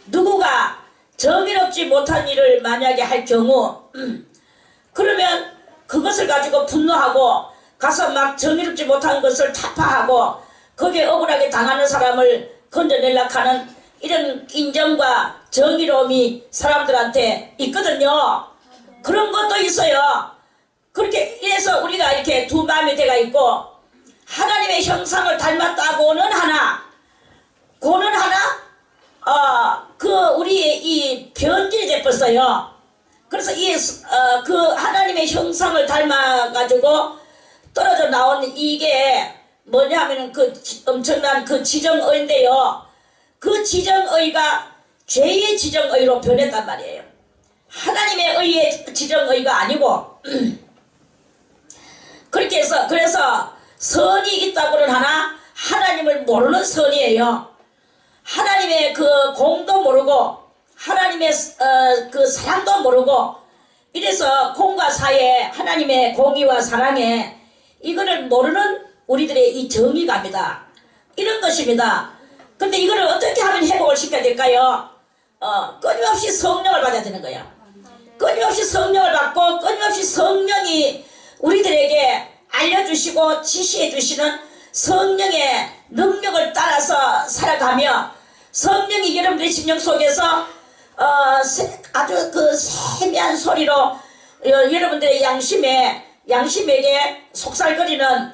A: 누구가 정의롭지 못한 일을 만약에 할 경우 그러면 그것을 가지고 분노하고 가서 막 정의롭지 못한 것을 타파하고 거기에 억울하게 당하는 사람을 건져내려고 하는 이런 인정과 정의로움이 사람들한테 있거든요. 그런 것도 있어요. 그렇게 해서 우리가 이렇게 두 마음이 돼가 있고 하나님의 형상을 닮았다고는 하나 그 우리의 이 변질이 돼버렸어요. 그래서 그 하나님의 형상을 닮아가지고 떨어져 나온 이게 뭐냐 하면은 그 엄청난 그 지정의인데요. 그 지정의가 죄의 지정의로 변했단 말이에요. 하나님의 의의 지정의가 아니고 그렇게 해서 그래서 선이 있다고는 하나 하나님을 모르는 선이에요. 하나님의 그 공도 모르고 하나님의 그 사랑도 모르고 이래서 공과 사에 하나님의 공의와 사랑에 이거를 모르는 우리들의 이 정의감이다. 이런 것입니다. 근데 이거를 어떻게 하면 회복을 시켜야 될까요? 끊임없이 성령을 받아야 되는 거예요. 끊임없이 성령을 받고 끊임없이 성령이 우리들에게 알려주시고 지시해 주시는 성령의 능력을 따라서 살아가며 성령이 여러분들의 심령 속에서 아주 그 세미한 소리로 여러분들의 양심에게 속삭이는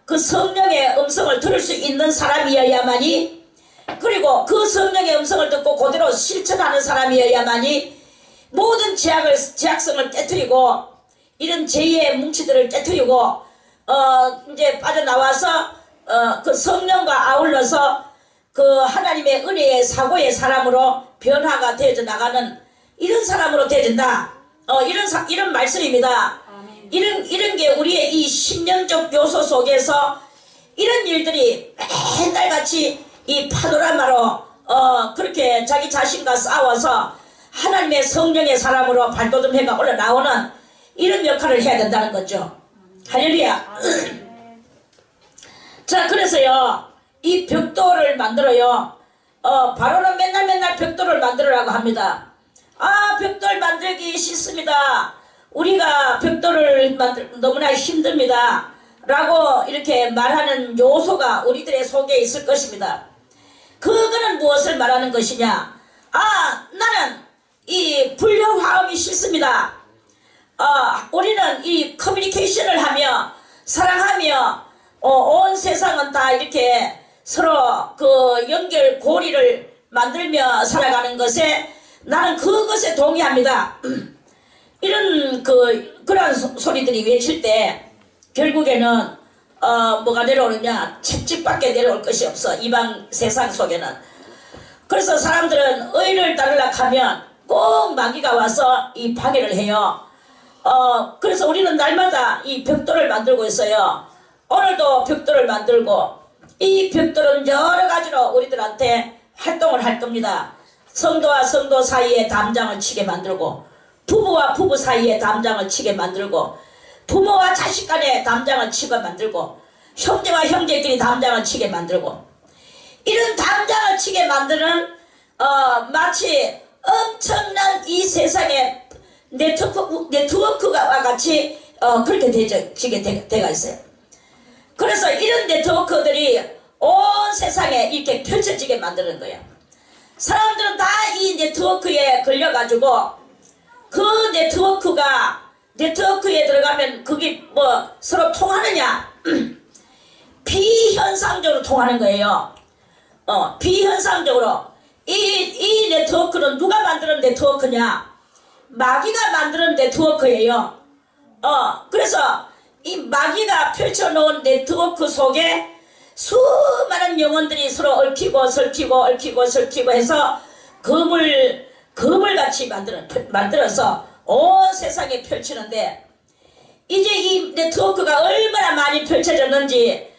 A: 그 성령의 음성을 들을 수 있는 사람이어야만이, 그리고 그 성령의 음성을 듣고 그대로 실천하는 사람이어야만이 모든 제약성을 깨트리고 이런 죄의 뭉치들을 깨트리고 이제 빠져나와서 그 성령과 아울러서 그 하나님의 은혜의 사고의 사람으로 변화가 되어져 나가는 이런 사람으로 되어진다. 이런 말씀입니다. 이런 게 우리의 이 신령적 요소 속에서 이런 일들이 맨날 같이 이 파노라마로 그렇게 자기 자신과 싸워서 하나님의 성령의 사람으로 발돋움해가 올라나오는 이런 역할을 해야 된다는 거죠. 할렐루야. 자, 그래서요 이 벽돌을 만들어요. 바로는 맨날 벽돌을 만들으라고 합니다. 벽돌 만들기 싫습니다. 우리가 벽돌을 너무나 힘듭니다. 라고 이렇게 말하는 요소가 우리들의 속에 있을 것입니다. 그거는 무엇을 말하는 것이냐? 나는 이 불효화음이 싫습니다. 우리는 이 커뮤니케이션을 하며 사랑하며 온 세상은 다 이렇게 서로 그 연결고리를 만들며 살아가는 것에 나는 그것에 동의합니다. 이런 그런 소리들이 외칠 때 결국에는 뭐가 내려오느냐? 채찍밖에 내려올 것이 없어. 이방 세상 속에는. 그래서 사람들은 의를 따르려고 하면 꼭 마귀가 와서 이 방해를 해요. 그래서 우리는 날마다 이 벽돌을 만들고 있어요. 오늘도 벽돌을 만들고 이 벽돌은 여러 가지로 우리들한테 활동을 할 겁니다. 성도와 성도 사이에 담장을 치게 만들고 부부와 부부 사이에 담장을 치게 만들고 부모와 자식 간에 담장을 치게 만들고 형제와 형제끼리 담장을 치게 만들고 이런 담장을 치게 만드는 마치 엄청난 이 세상의 네트워크와 같이 그렇게 되어지게 돼가 있어요. 그래서 이런 네트워크들이 온 세상에 이렇게 펼쳐지게 만드는 거예요. 사람들은 다 이 네트워크에 걸려가지고 그 네트워크에 들어가면 그게 뭐 서로 통하느냐? 비현상적으로 통하는 거예요. 비현상적으로. 이 네트워크는 누가 만드는 네트워크냐? 마귀가 만드는 네트워크예요. 그래서 이 마귀가 펼쳐놓은 네트워크 속에 수많은 영혼들이 서로 얽히고 설키고 해서 그물같이 만들어서 온 세상에 펼치는데, 이제 이 네트워크가 얼마나 많이 펼쳐졌는지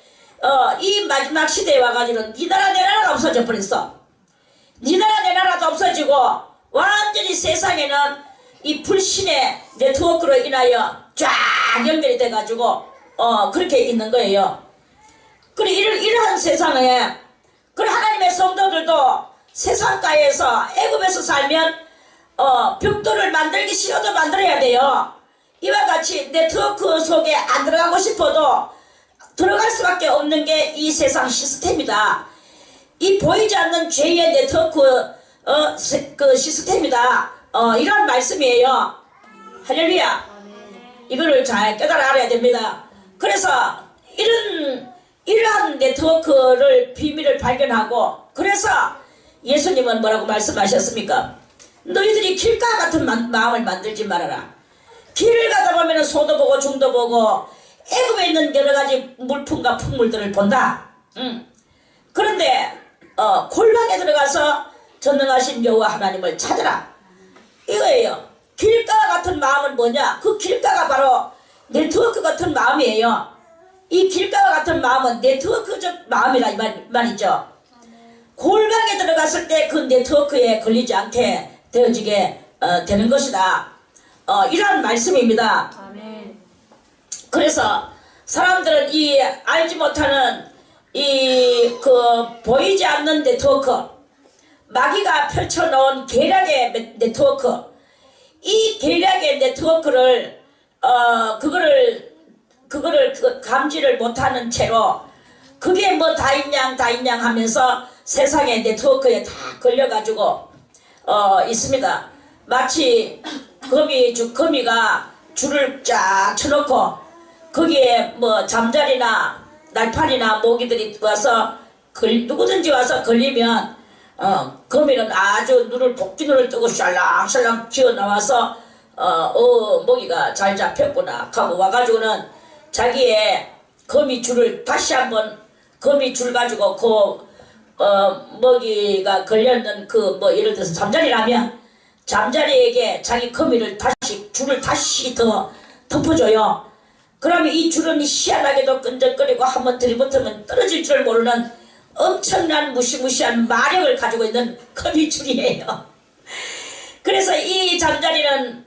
A: 이 마지막 시대에 와가지고는 니 나라 내 나라가 없어져 버렸어. 니 나라 내 나라도 없어지고 완전히 세상에는 이 불신의 네트워크로 인하여 쫙 연결이 돼가지고 그렇게 있는 거예요. 그래 이러한 세상에 그래 하나님의 성도들도 세상가에서 애굽에서 살면 벽돌을 만들기 싫어도 만들어야 돼요. 이와 같이 네트워크 속에 안 들어가고 싶어도 들어갈 수밖에 없는 게 이 세상 시스템이다. 이 보이지 않는 죄의 네트워크 그 시스템이다. 이런 말씀이에요. 할렐루야. 이거를 잘 깨달아 알아야 됩니다. 그래서 이러한 네트워크를 비밀을 발견하고, 그래서 예수님은 뭐라고 말씀하셨습니까? 너희들이 길가 같은 마음을 만들지 말아라. 길을 가다 보면 소도 보고 중도 보고 애굽에 있는 여러 가지 물품과 풍물들을 본다. 그런데 골방에 들어가서 전능하신 여호와 하나님을 찾으라 이거예요. 길가 같은 마음은 뭐냐? 그 길가가 바로 네트워크 같은 마음이에요. 이 길가와 같은 마음은 네트워크적 마음이라 이 말이죠. 골방에 들어갔을 때 그 네트워크에 걸리지 않게 되어지게 되는 것이다. 이러한 말씀입니다.
B: 아멘.
A: 그래서 사람들은 이 알지 못하는 이 보이지 않는 네트워크, 마귀가 펼쳐놓은 계략의 네트워크, 이 계략의 네트워크를 그거를 감지를 못하는 채로 그게 뭐 다 있냥 하면서 세상의 네트워크에 다 걸려가지고 있습니다. 마치 거미가 줄을 쫙 쳐놓고 거기에 뭐 잠자리나 날파리나 모기들이 와서 누구든지 와서 걸리면 거미는 아주 복귀눈을 뜨고 샬랑샬랑 튀어나와서 모기가 잘 잡혔구나 하고 와가지고는 자기의 거미줄을 다시 한번 거미줄 가지고 먹이가 걸렸는 예를 들어서 잠자리라면 잠자리에게 자기 줄을 다시 더 덮어줘요. 그러면 이 줄은 희한하게도 끈적거리고 한번 들이붙으면 떨어질 줄 모르는 엄청난 무시무시한 마력을 가지고 있는 거미줄이에요. 그래서 이 잠자리는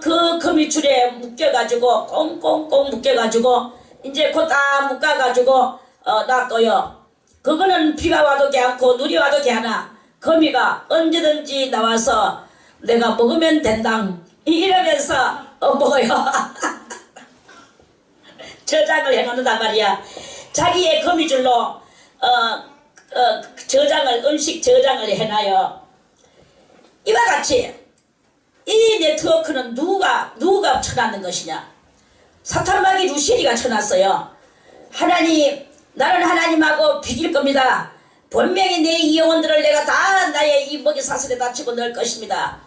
A: 그 거미줄에 묶여가지고 꽁꽁꽁 묶여가지고 이제 곧 다 묶어가지고 놔둬요. 그거는 비가 와도 개않고 눈이 와도 개않아. 거미가 언제든지 나와서 내가 먹으면 된당 이러면서 먹어요. 저장을 해놓는단 말이야. 자기의 거미줄로 음식 저장을 해놔요. 이와 같이 이 네트워크는 누가 쳐놨는 것이냐? 사탄마귀 루시리가 쳐놨어요. 하나님, 나는 하나님하고 비길 겁니다. 분명히 내 이 영혼들을 내가 다 나의 이 먹이 사슬에다 집어넣을 것입니다.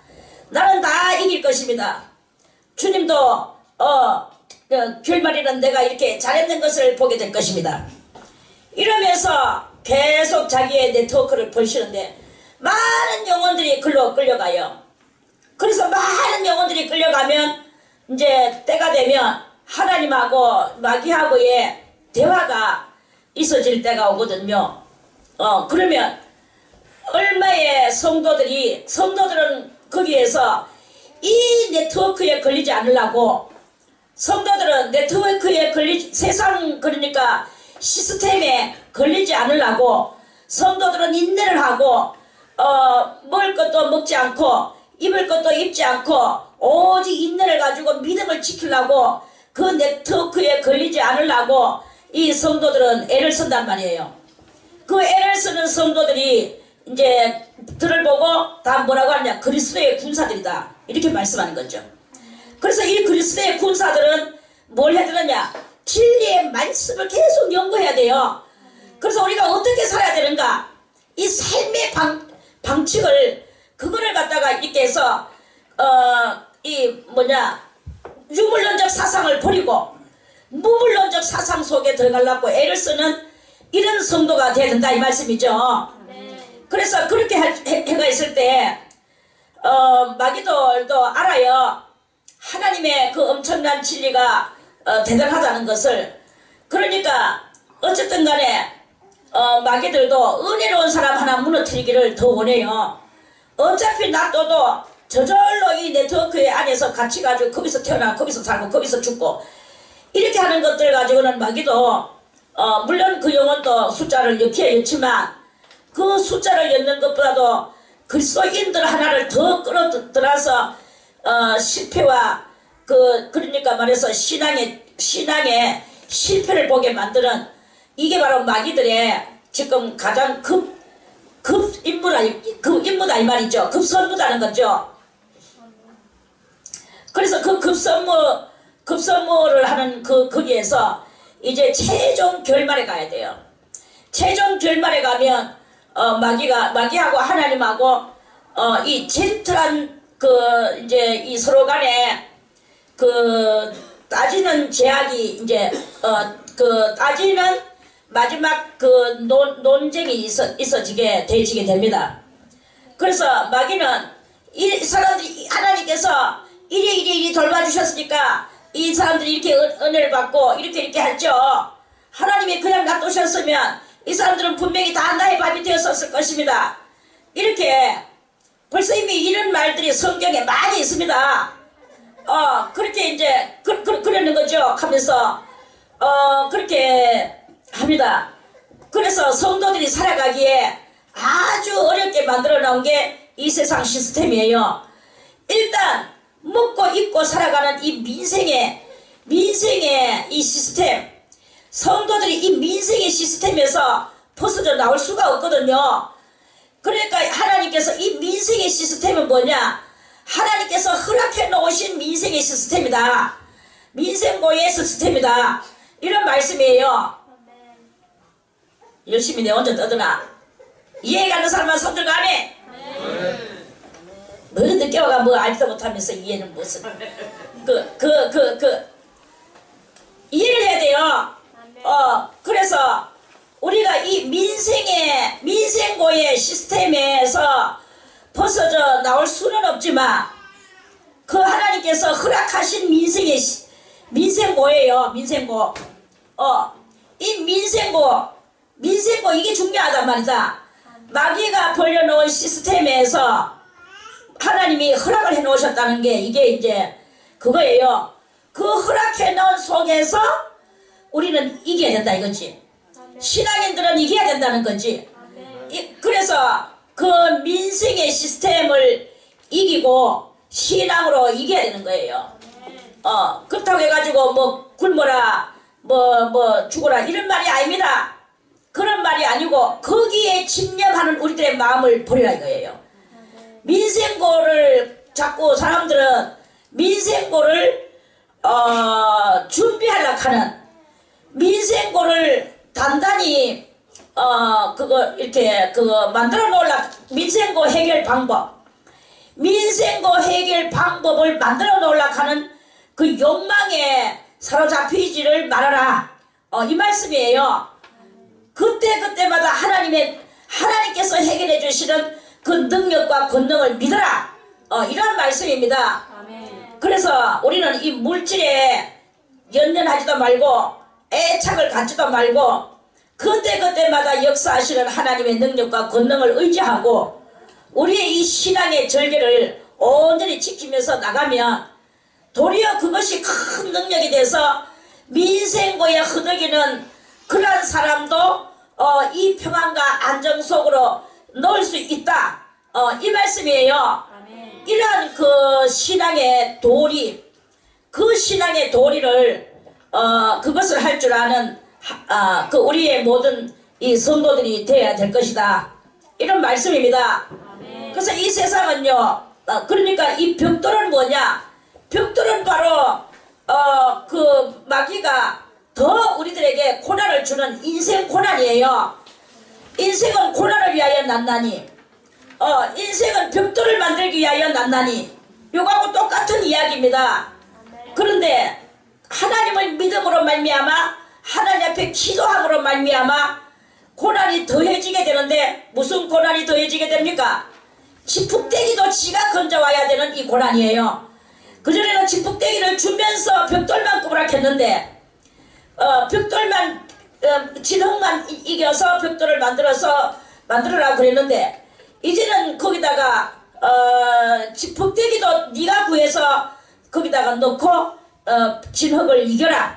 A: 나는 다 이길 것입니다. 주님도 결말에는 내가 이렇게 잘했는 것을 보게 될 것입니다. 이러면서 계속 자기의 네트워크를 벌시는데 많은 영혼들이 글로 끌려가요. 그래서 많은 영혼들이 끌려가면 이제 때가 되면 하나님하고 마귀하고의 대화가 있어질 때가 오거든요. 그러면 얼마의 성도들은 거기에서 이 네트워크에 걸리지 않으려고 성도들은 네트워크에 세상 그러니까 시스템에 걸리지 않으려고 성도들은 인내를 하고 먹을 것도 먹지 않고 입을 것도 입지 않고 오직 인내를 가지고 믿음을 지키려고 그 네트워크에 걸리지 않으려고 이 성도들은 애를 쓴단 말이에요. 그 애를 쓰는 성도들이 이제 들을 보고 다 뭐라고 하느냐, 그리스도의 군사들이다 이렇게 말씀하는 거죠. 그래서 이 그리스도의 군사들은 뭘 해야 되느냐, 진리의 말씀을 계속 연구해야 돼요. 그래서 우리가 어떻게 살아야 되는가, 이 삶의 방식을 그거를 갖다가 이렇게 해서 유물론적 사상을 버리고 무물론적 사상 속에 들어가려고 애를 쓰는 이런 성도가 돼야 된다 이 말씀이죠. 그래서 그렇게 해가 있을 때 마귀들도 알아요. 하나님의 그 엄청난 진리가 대단하다는 것을. 그러니까 어쨌든 간에 마귀들도 은혜로운 사람 하나 무너뜨리기를 더 원해요. 어차피 놔둬도 저절로 이 네트워크 안에서 같이 가지고 거기서 태어나 거기서 살고 거기서 죽고 이렇게 하는 것들 가지고는 마귀도 물론 그 영혼도 숫자를 넣기에 넣지만 그 숫자를 엮는 것보다도 그리스도인들 하나를 더 끌어들어서 실패와 그러니까 말해서 신앙의 실패를 보게 만드는 이게 바로 마귀들의 지금 가장 급 임무다 이 말이죠. 급선무다는 거죠. 그래서 그 급선무를 하는 거기에서 이제 최종 결말에 가야 돼요. 최종 결말에 가면 마귀하고 하나님하고 이 젠틀한 이제 이 서로 간에 따지는 제약이 이제 따지는 마지막 논쟁이 있어지게 되지게 됩니다. 그래서 마귀는 이 사람들이 하나님께서 이리 돌봐주셨으니까 이 사람들이 이렇게 은혜를 받고 이렇게 했죠. 하나님이 그냥 놔두셨으면 이 사람들은 분명히 다 나의 밥이 되었을 것입니다. 이렇게 벌써 이미 이런 말들이 성경에 많이 있습니다. 그렇게 이제 그러는 거죠. 하면서 그렇게 합니다. 그래서 성도들이 살아가기에 아주 어렵게 만들어 놓은 게 이 세상 시스템이에요. 일단 먹고 입고 살아가는 이 민생의 이 시스템, 성도들이 이 민생의 시스템에서 벗어져 나올 수가 없거든요. 그러니까 하나님께서 이 민생의 시스템은 뭐냐? 하나님께서 허락해 놓으신 민생의 시스템이다. 민생고의 시스템이다. 이런 말씀이에요. 열심히 내 혼자 떠드나? 이해가는 사람만 손들고 안 해? 뭐 늦게 와가 뭐 알지도 못하면서 이해는 무슨 이해를 해야 돼요. 그래서 우리가 이 민생고의 시스템에서 벗어져 나올 수는 없지만 그 하나님께서 허락하신 민생고예요. 민생고. 이 민생고 이게 중요하단 말이다. 마귀가 벌려놓은 시스템에서 하나님이 허락을 해놓으셨다는 게 이게 이제 그거예요. 그 허락해놓은 속에서 우리는 이겨야 된다 이거지. 신앙인들은 이겨야 된다는 거지. 그래서 그 민생의 시스템을 이기고 신앙으로 이겨야 되는 거예요. 그렇다고 해가지고 뭐 굶어라 뭐 죽어라 이런 말이 아닙니다. 그런 말이 아니고 거기에 집념하는 우리들의 마음을 버리라 이거예요. 민생고를 자꾸 사람들은 민생고를 준비하려고 하는 민생고를 단단히 그거 만들어 놓으려고 민생고 해결 방법을 만들어 놓으려고 하는 그 욕망에 사로잡히지를 말아라. 이 말씀이에요. 그때마다 하나님께서 해결해 주시는 그 능력과 권능을 믿어라. 이런 말씀입니다. 아멘. 그래서 우리는 이 물질에 연연하지도 말고 애착을 갖지도 말고 그때마다 역사하시는 하나님의 능력과 권능을 의지하고 우리의 이 신앙의 절개를 온전히 지키면서 나가면 도리어 그것이 큰 능력이 돼서 민생고에 흐느끼는 그러한 사람도 이 평안과 안정 속으로 넣을 수 있다. 이 말씀이에요. 아멘. 이러한 그 신앙의 도리, 그 신앙의 도리를 그것을 할 줄 아는 그 우리의 모든 이 성도들이 되어야 될 것이다. 이런 말씀입니다. 아멘. 그래서 이 세상은요, 그러니까 이 벽돌은 뭐냐? 벽돌은 바로 그 마귀가 더 우리들에게 고난을 주는 인생 고난이에요. 인생은 고난을 위하여 났나니 인생은 벽돌을 만들기 위하여 났나니 요거하고 똑같은 이야기입니다. 그런데 하나님을 믿음으로 말미암아 하나님 앞에 기도함으로 말미암아 고난이 더해지게 되는데 무슨 고난이 더해지게 됩니까? 지푹대기도 지가 건져와야 되는 이 고난이에요. 그전에는 지푹대기를 주면서 벽돌만 꾸부락했는데 벽돌만 진흙만 이겨서 벽돌을 만들어라 그랬는데 이제는 거기다가 지푹대기도 네가 구해서 거기다가 넣고 진흙을 이겨라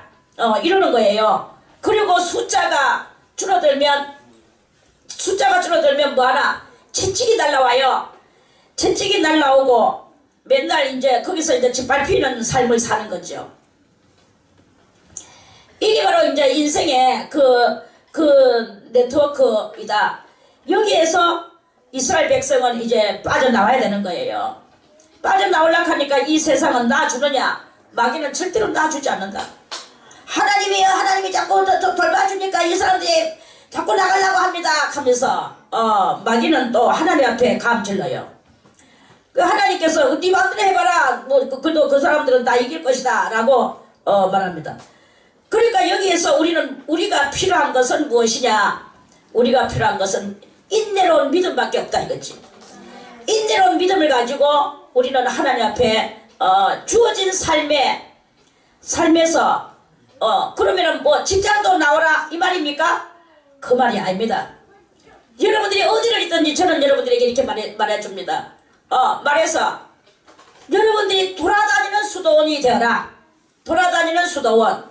A: 이러는 거예요. 그리고 숫자가 줄어들면 뭐하나? 채찍이 날라와요. 채찍이 날라오고 맨날 이제 거기서 이제 짓밟히는 삶을 사는 거죠. 이게 바로 이제 인생의 그 네트워크이다. 여기에서 이스라엘 백성은 이제 빠져나와야 되는 거예요. 빠져나오려고 하니까 이 세상은 놔주느냐? 마귀는 절대로 놔주지 않는다. 하나님이 자꾸 돌봐주니까 이 사람들이 자꾸 나가려고 합니다 하면서 마귀는 또 하나님 앞에 감질러요. 그 하나님께서 네 마음대로 해봐라. 뭐 그래도 그 사람들은 다 이길 것이다 라고 말합니다. 그러니까 여기에서 우리가 필요한 것은 무엇이냐? 우리가 필요한 것은 인내로운 믿음밖에 없다 이거지. 인내로운 믿음을 가지고 우리는 하나님 앞에 주어진 삶에서 그러면은 뭐 직장도 나오라 이 말입니까? 그 말이 아닙니다. 여러분들이 어디를 있든지 저는 여러분들에게 이렇게 말해줍니다. 말해서 여러분들이 돌아다니는 수도원이 되어라. 돌아다니는 수도원.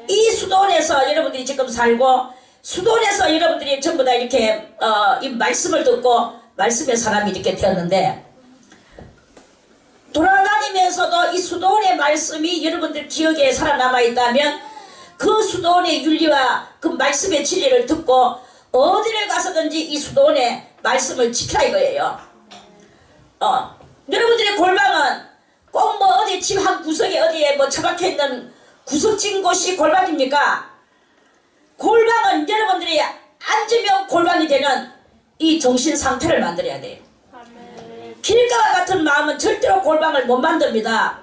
A: 이 수도원에서 여러분들이 지금 살고 수도원에서 여러분들이 전부 다 이렇게 이 말씀을 듣고 말씀의 사람이 이렇게 되었는데, 돌아다니면서도 이 수도원의 말씀이 여러분들 기억에 살아남아 있다면 그 수도원의 윤리와 그 말씀의 진리를 듣고 어디를 가서든지 이 수도원의 말씀을 지키라 이거예요. 여러분들의 골방은 꼭 뭐 어디 집 한 구석에 어디에 뭐 처박혀 있는 구석진 곳이 골방입니까? 골방은 여러분들이 앉으면 골방이 되는 이 정신 상태를 만들어야 돼요. 길가와 같은 마음은 절대로 골방을 못 만듭니다.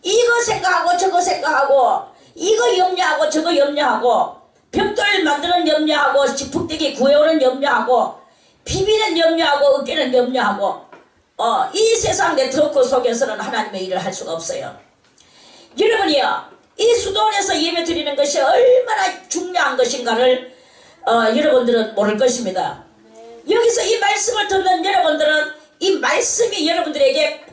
A: 이거 생각하고 저거 생각하고 이거 염려하고 저거 염려하고 벽돌 만드는 염려하고 지풍대기 구해오는 염려하고 비비는 염려하고 어깨는 염려하고 이 세상 네트워크 속에서는 하나님의 일을 할 수가 없어요. 여러분이요, 이 수도원에서 예배 드리는 것이 얼마나 중요한 것인가를 여러분들은 모를 것입니다. 여기서 이 말씀을 듣는 여러분들은 이 말씀이 여러분들에게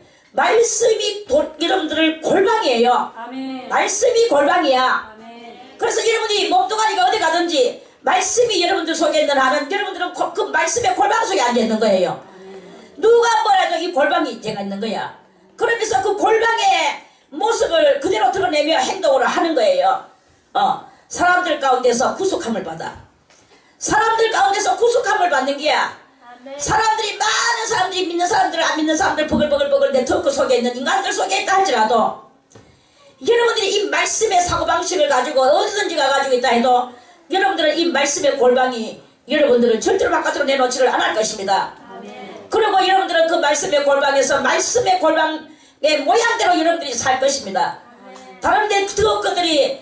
A: 여러분들을 골방이에요. 아멘. 말씀이 골방이야. 아멘. 그래서 여러분이 몸뚱아리가 어디 가든지 말씀이 여러분들 속에 있는 한은 여러분들은 그 말씀의 골방 속에 앉아 있는 거예요. 아멘. 누가 뭐라도 이 골방이 제가 있는 거야. 그러면서 그 골방의 모습을 그대로 드러내며 행동을 하는 거예요. 사람들 가운데서 구속함을 받아. 사람들 가운데서 구속함을 받는 게야. 사람들이 많은 사람들이 믿는 사람들 안 믿는 사람들 버글버글 네트워크 속에 있는 인간들 속에 있다 할지라도 여러분들이 이 말씀의 사고방식을 가지고 어디든지 가가지고 있다 해도 여러분들은 이 말씀의 골방이 여러분들을 절대로 바깥으로 내놓지를 않을 것입니다. 그리고 여러분들은 그 말씀의 골방에서 말씀의 골방의 모양대로 여러분들이 살 것입니다. 다른 네트워크들이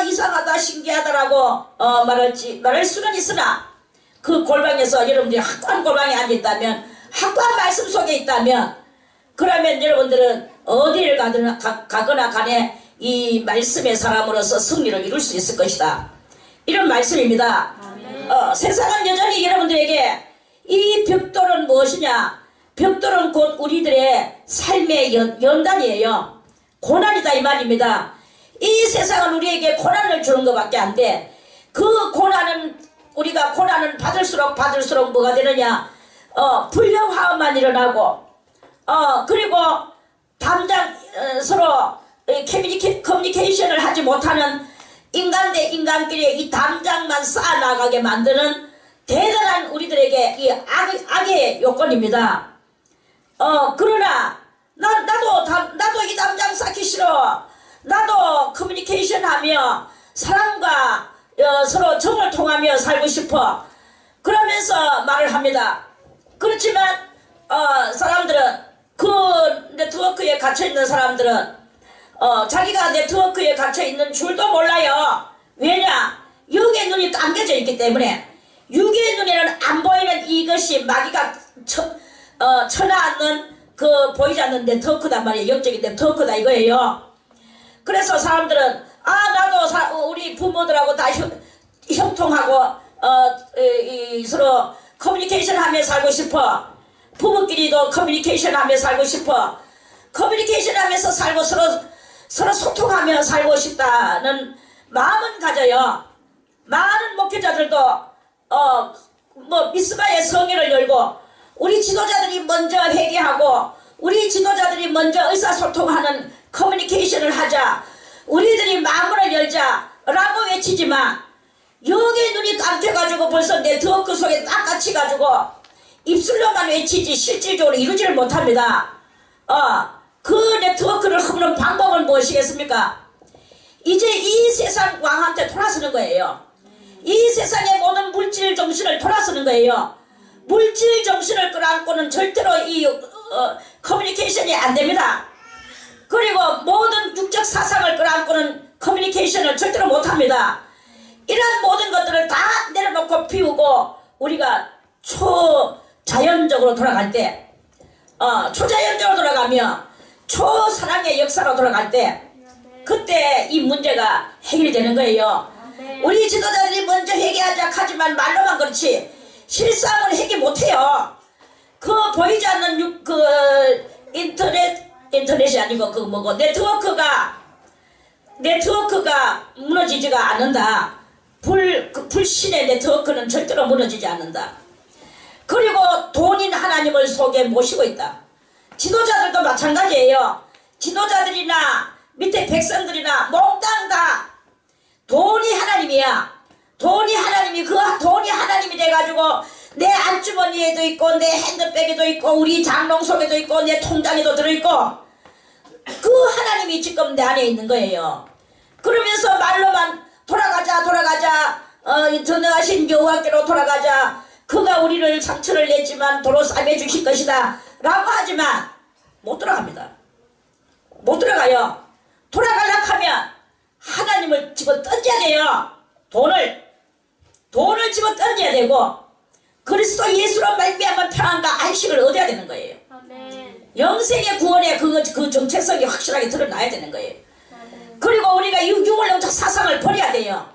A: 이상하다 신기하다라고 말할 수는 있으나 그 골방에서 여러분들이 확고한 골방에 앉아있다면, 확고한 말씀 속에 있다면, 그러면 여러분들은 어디를 가거나 간에 이 말씀의 사람으로서 승리를 이룰 수 있을 것이다. 이런 말씀입니다. 세상은 여전히 여러분들에게 이 벽돌은 무엇이냐? 벽돌은 곧 우리들의 삶의 연단이에요. 고난이다 이 말입니다. 이 세상은 우리에게 고난을 주는 것밖에 안 돼. 그 고난은 우리가 고난은 받을수록 뭐가 되느냐? 불평화음만 일어나고, 그리고 서로 커뮤니케이션을 하지 못하는 인간 대 인간끼리 이 담장만 쌓아나가게 만드는 대단한 우리들에게 이 악의 요건입니다. 그러나 나도 이 담장 쌓기 싫어. 나도 커뮤니케이션 하며 사람과 서로 정을 통하며 살고 싶어. 그러면서 말을 합니다. 그렇지만 사람들은 그 네트워크에 갇혀있는 사람들은 자기가 네트워크에 갇혀있는 줄도 몰라요. 왜냐? 육의 눈이 감겨져 있기 때문에. 육의 눈에는 안 보이는 이것이 마귀가 쳐놨는 그 보이지 않는 네트워크단 말이에요. 영적인 네트워크다 이거예요. 그래서 사람들은 나도 우리 부모들하고 다 형통하고 서로 커뮤니케이션 하며 살고 싶어. 부모끼리도 커뮤니케이션 하며 살고 싶어. 커뮤니케이션 하면서 살고 서로 소통하며 살고 싶다는 마음은 가져요. 많은 목회자들도 미스바의 성회를 열고 우리 지도자들이 먼저 회개하고 우리 지도자들이 먼저 의사소통하는 커뮤니케이션을 하자. 우리들이 마음을 열자 라고 외치지만 여기 눈이 감겨가지고 벌써 네트워크 속에 딱 갇혀가지고 입술로만 외치지 실질적으로 이루지를 못합니다. 그 네트워크를 흡는 방법은 무엇이겠습니까? 이제 이 세상 왕한테 돌아서는 거예요. 이 세상의 모든 물질 정신을 돌아서는 거예요. 물질 정신을 끌어안고는 절대로 이 커뮤니케이션이 안 됩니다. 그리고 모든 육적 사상을 끌어안고는 커뮤니케이션을 절대로 못합니다. 이런 모든 것들을 다 내려놓고 비우고 우리가 초자연적으로 돌아갈 때 초자연적으로 돌아가며 초사랑의 역사로 돌아갈 때 그때 이 문제가 해결이 되는 거예요. 우리 지도자들이 먼저 회개하자 하지만 말로만 그렇지 실상은 회개 못해요. 그 보이지 않는 인터넷이 아니고 그 뭐고 네트워크가 무너지지가 않는다. 불신의 네트워크는 절대로 무너지지 않는다. 그리고 돈인 하나님을 속에 모시고 있다. 지도자들도 마찬가지예요. 지도자들이나 밑에 백성들이나 몽땅 다 돈이 하나님이야. 돈이 하나님이 돼가지고 내 안주머니에도 있고 내 핸드백에도 있고 우리 장롱 속에도 있고 내 통장에도 들어있고 그 하나님이 지금 내 안에 있는 거예요. 그러면서 말로만 돌아가자 전능하신 여호와께로 돌아가자. 그가 우리를 상처를 냈지만 도로 싸매 주실 것이다 라고 하지만 못 돌아갑니다. 못 돌아가요. 돌아가려고 하면 하나님을 집어 던져야 돼요. 돈을 집어 던져야 되고 그리스도 예수로 말미암아 평안과 안식을 얻어야 되는 거예요. 아멘. 영생의 구원의 그 정체성이 확실하게 드러나야 되는 거예요. 아멘. 그리고 우리가 유물론적 사상을 버려야 돼요.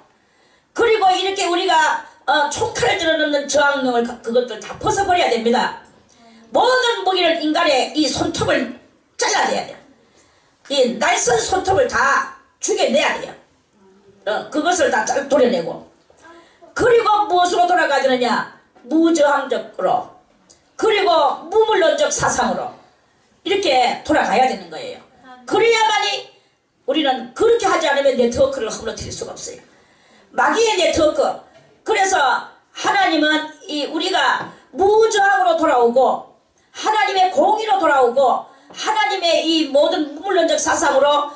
A: 그리고 이렇게 우리가 총칼을 들어놓는 저항력을 그것들 다 벗어버려야 됩니다. 모든 무기를 인간의 이 손톱을 잘라내야 돼요. 이 날선 손톱을 다 죽여내야 돼요. 그것을 다 도려내고 그리고 무엇으로 돌아가느냐 무저항적으로 그리고 무물론적 사상으로 이렇게 돌아가야 되는 거예요. 그래야만이 우리는 그렇게 하지 않으면 네트워크를 허물어뜨릴 수가 없어요. 마귀의 네트워크. 그래서 하나님은 우리가 무저항으로 돌아오고 하나님의 공의로 돌아오고 하나님의 이 모든 무물론적 사상으로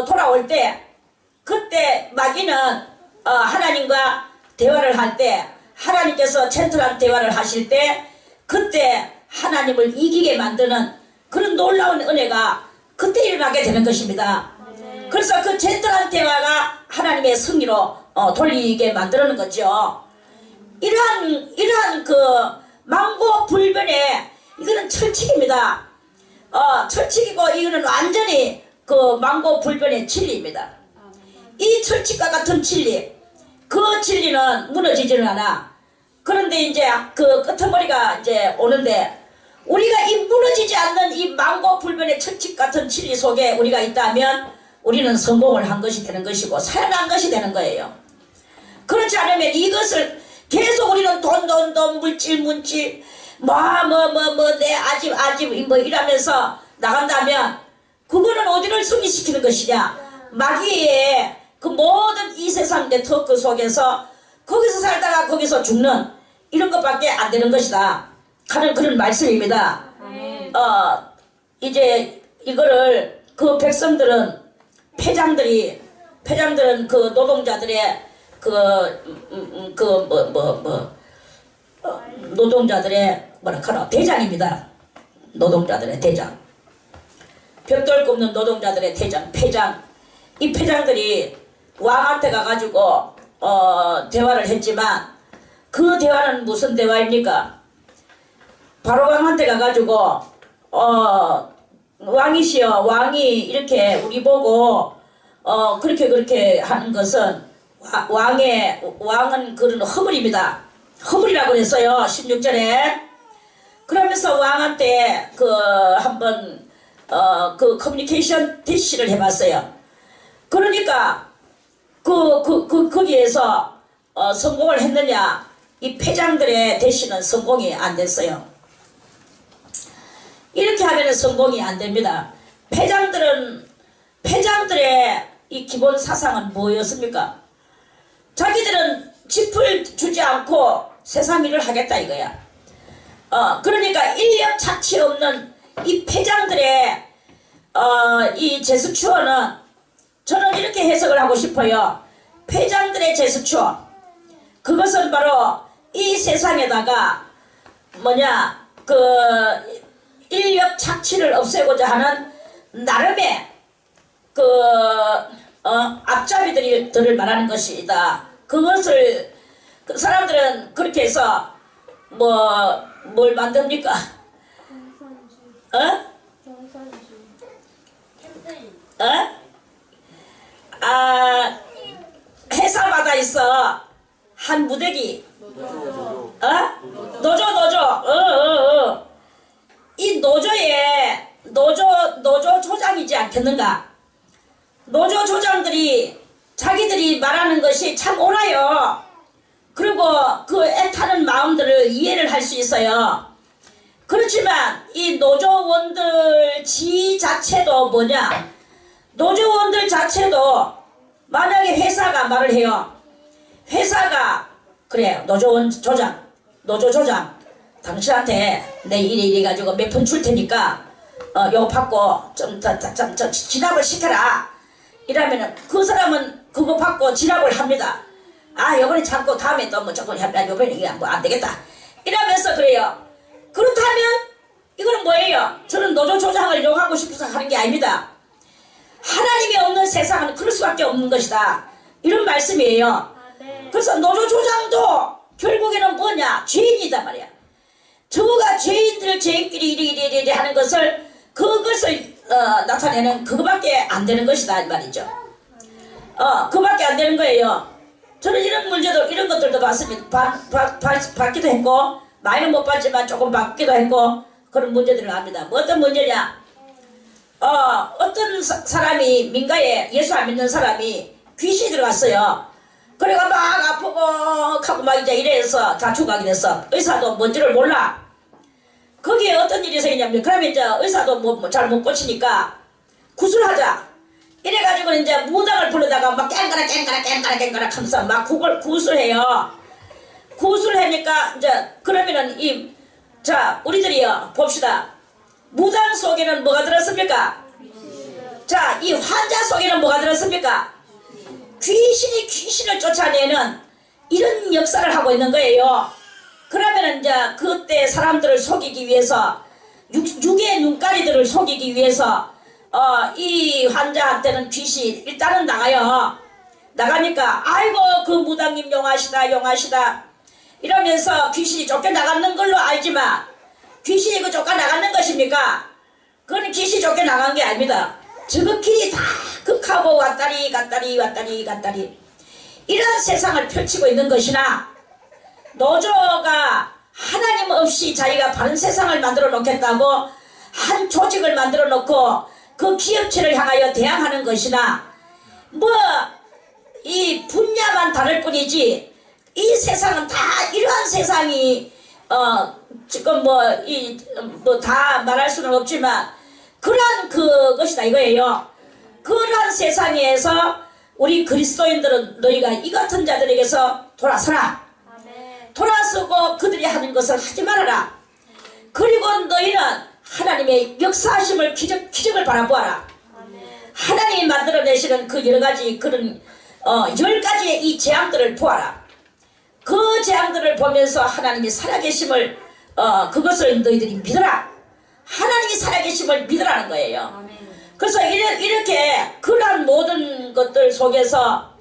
A: 돌아올 때 그때 마귀는 하나님과 대화를 할 때 하나님께서 젠틀한 대화를 하실 때 그때 하나님을 이기게 만드는 그런 놀라운 은혜가 그때 일어나게 되는 것입니다. 그래서 그 젠틀한 대화가 하나님의 승리로 돌리게 만드는 거죠. 이러한 그 망고불변의 이거는 철칙입니다. 철칙이고 이거는 완전히 그 망고불변의 진리입니다. 이 철칙과 같은 진리, 그 진리는 무너지지는 않아. 그런데 이제 그 끄트머리가 이제 오는데 우리가 이 무너지지 않는 이 망고불변의 철칙 같은 진리 속에 우리가 있다면 우리는 성공을 한 것이 되는 것이고 살아난 것이 되는 거예요. 그렇지 않으면 이것을 계속 우리는 돈 물질 내 아집 뭐 이러면서 나간다면 그거는 어디를 승리시키는 것이냐. 마귀의 그 모든 이 세상 네트워크 속에서 거기서 살다가 거기서 죽는 이런 것밖에 안 되는 것이다 하는 그런 말씀입니다. 이제 이거를 그 백성들은 패장들은 그 노동자들의 노동자들의 대장입니다. 노동자들의 대장. 벽돌 굽는 노동자들의 대장, 패장. 이 패장들이 왕한테 가가지고 대화를 했지만 그 대화는 무슨 대화입니까? 바로 왕한테 가가지고 왕이시여, 왕이 이렇게 우리 보고 그렇게 하는 것은 왕은 그런 허물입니다. 허물이라고 그랬어요. 16절에. 그러면서 왕한테 한번 그 커뮤니케이션 대시를 해봤어요. 그러니까 거기에서 성공을 했느냐? 이 패장들의 대시는 성공이 안 됐어요. 이렇게 하면 성공이 안 됩니다. 패장들의 이 기본 사상은 뭐였습니까? 자기들은 짚을 주지 않고 세상 일을 하겠다 이거야. 그러니까 인력착취 없는 이 패장들의 이 제스처는 저는 이렇게 해석을 하고 싶어요. 패장들의 제스처, 그것은 바로 이 세상에다가 인력 착취를 없애고자 하는 나름의 앞잡이들을 말하는 것이다. 그것을 그 사람들은 그렇게 해서 뭘 만듭니까? 어? 어? 아, 회사마다 있어. 한 무대기. 어? 노조. 이 노조에 노조 조장이지 않겠는가? 노조 조장들이 자기들이 말하는 것이 참 옳아요. 그리고 그 애타는 마음들을 이해를 할 수 있어요. 그렇지만 이 노조원들 자체도 뭐냐? 노조원들 자체도 만약에 회사가 말을 해요. 회사가 그래 노조 조장 당신한테 내 이래 가지고 몇 푼 줄 테니까 요거 받고 좀 진압을 시켜라. 이러면은 그 사람은 그거 받고 진압을 합니다. 아 요번에 참고 다음에 또 뭐 조금 하면 요번에 이게 뭐 안 되겠다. 이러면서 그래요. 그렇다면 이거는 뭐예요? 저는 노조 조장을 욕하고 싶어서 하는 게 아닙니다. 하나님이 없는 세상은 그럴 수밖에 없는 것이다. 이런 말씀이에요. 그래서 노조 조장도 결국에는 뭐냐? 죄인이단 말이야. 저가 죄인끼리 이리 하는 것을 그것을 나타내는 그거밖에 안 되는 것이다 이 말이죠. 그거밖에 안 되는 거예요. 저는 이런 문제도 이런 것들도 봤습니다. 받기도 했고 많이는 못 받지만 조금 받기도 했고 그런 문제들을 압니다. 뭐 어떤 문제냐? 어떤 사람이 민가에 예수 안 믿는 사람이 귀신이 들어갔어요. 그래가 막 아프고 하고 막 이제 이래서 다쳐가게 됐어. 의사도 뭔지를 몰라. 거기에 어떤 일이 생기냐면 그러면 이제 의사도 뭐 잘 못 고치니까 구술하자. 이래가지고 이제 무당을 부르다가 막 깽가락 하면서 막 그걸 구술해요. 구술하니까 이제 그러면은 자 우리들이요 봅시다. 무당 속에는 뭐가 들었습니까? 자, 이 환자 속에는 뭐가 들었습니까? 귀신이 귀신을 쫓아내는 이런 역사를 하고 있는 거예요. 그러면은 이제 그때 사람들을 속이기 위해서 육의 눈가리들을 속이기 위해서 이 환자한테는 귀신 일단은 나가요. 나가니까 아이고 그 무당님 용하시다 이러면서 귀신이 쫓겨나가는 걸로 알지만 귀신이 그 쫓겨나가는 것입니까? 그건 귀신이 쫓겨나간 게 아닙니다. 저것끼리 다 극하고 왔다리 이런 세상을 펼치고 있는 것이나 노조가 하나님 없이 자기가 바른 세상을 만들어 놓겠다고 한 조직을 만들어 놓고 그 기업체를 향하여 대항하는 것이나 뭐 이 분야만 다를 뿐이지 이 세상은 다 이러한 세상이 지금 뭐 다 말할 수는 없지만 그러한 그것이다 이거예요. 그러한 세상에서 우리 그리스도인들은 너희가 이 같은 자들에게서 돌아서라. 돌아서고 그들이 하는 것을 하지 말아라. 그리고 너희는 하나님의 역사하심을 기적을 바라보아라. 하나님이 만들어내시는 그 여러가지 그런 10가지의 이 재앙들을 보아라. 그 재앙들을 보면서 하나님이 살아계심을 그것을 너희들이 믿어라. 하나님이 살아계심을 믿으라는 거예요. 그래서 이렇게 그러한 모든 것들 속에서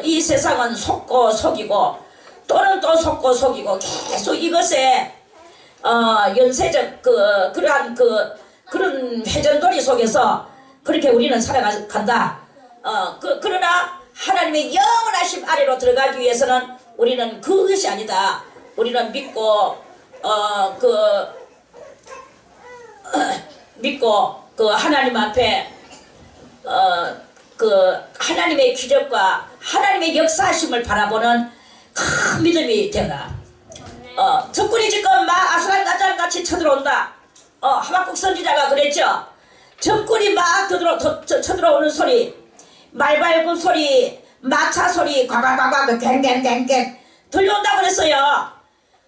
A: 이 세상은 속고 속이고 또는 또 속고 속이고 계속 이것에 연쇄적 그러한 그런 회전돌이 속에서 그렇게 우리는 살아간다. 그러나 하나님의 영원하심 아래로 들어가기 위해서는 우리는 그것이 아니다. 우리는 믿고 그 하나님 앞에 그 하나님의 기적과 하나님의 역사하심을 바라보는 큰 믿음이 되라. 적군이 지금 막 아수라장같이 쳐들어온다. 하박국 선지자가 그랬죠. 적군이 막 쳐들어오는 소리, 말발굽 소리, 마차 소리, 과과과과 갱갱갱갱 들려온다 그랬어요.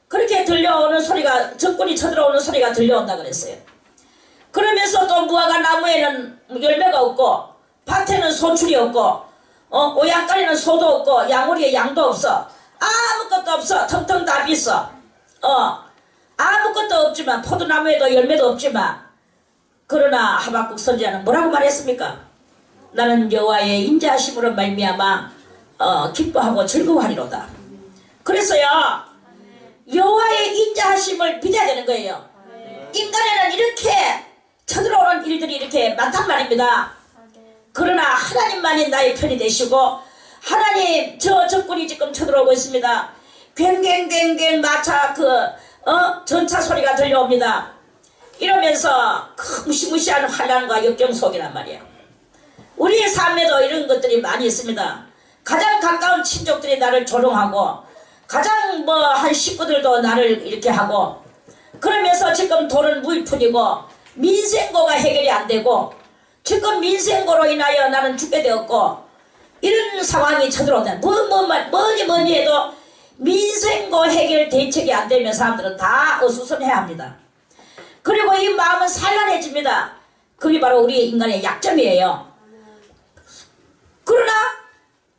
A: 그렇게 들려오는 소리가 적군이 쳐들어오는 소리가 들려온다 그랬어요. 그러면서 또 무화과 나무에는 열매가 없고 밭에는 소출이 없고 오양간에는 소도 없고 양우리에 양도 없어. 아무것도 없어. 텅텅 다 비어. 아무것도 없지만 포도나무에도 열매도 없지만 그러나 하박국 선지자는 뭐라고 말했습니까? 나는 여호와의 인자하심으로 말미암아 기뻐하고 즐거워하리로다. 그래서요 여호와의 인자하심을 믿어야 되는 거예요. 인간에는 이렇게 쳐들어오는 일들이 이렇게 많단 말입니다. 그러나 하나님만이 나의 편이 되시고 하나님 저 적군이 지금 쳐들어오고 있습니다. 괭괭괭괭 마차 전차 소리가 들려옵니다. 이러면서 그 무시무시한 환난과 역경 속이란 말이에요. 우리의 삶에도 이런 것들이 많이 있습니다. 가장 가까운 친족들이 나를 조롱하고 가장 한 식구들도 나를 이렇게 하고 그러면서 지금 돈은 무일푼이고 민생고가 해결이 안 되고 지금 민생고로 인하여 나는 죽게 되었고 이런 상황이 쳐들어온다. 뭐니 해도 민생고 해결 대책이 안 되면 사람들은 다 어수선해야 합니다. 그리고 이 마음은 산란해집니다. 그게 바로 우리 인간의 약점이에요. 그러나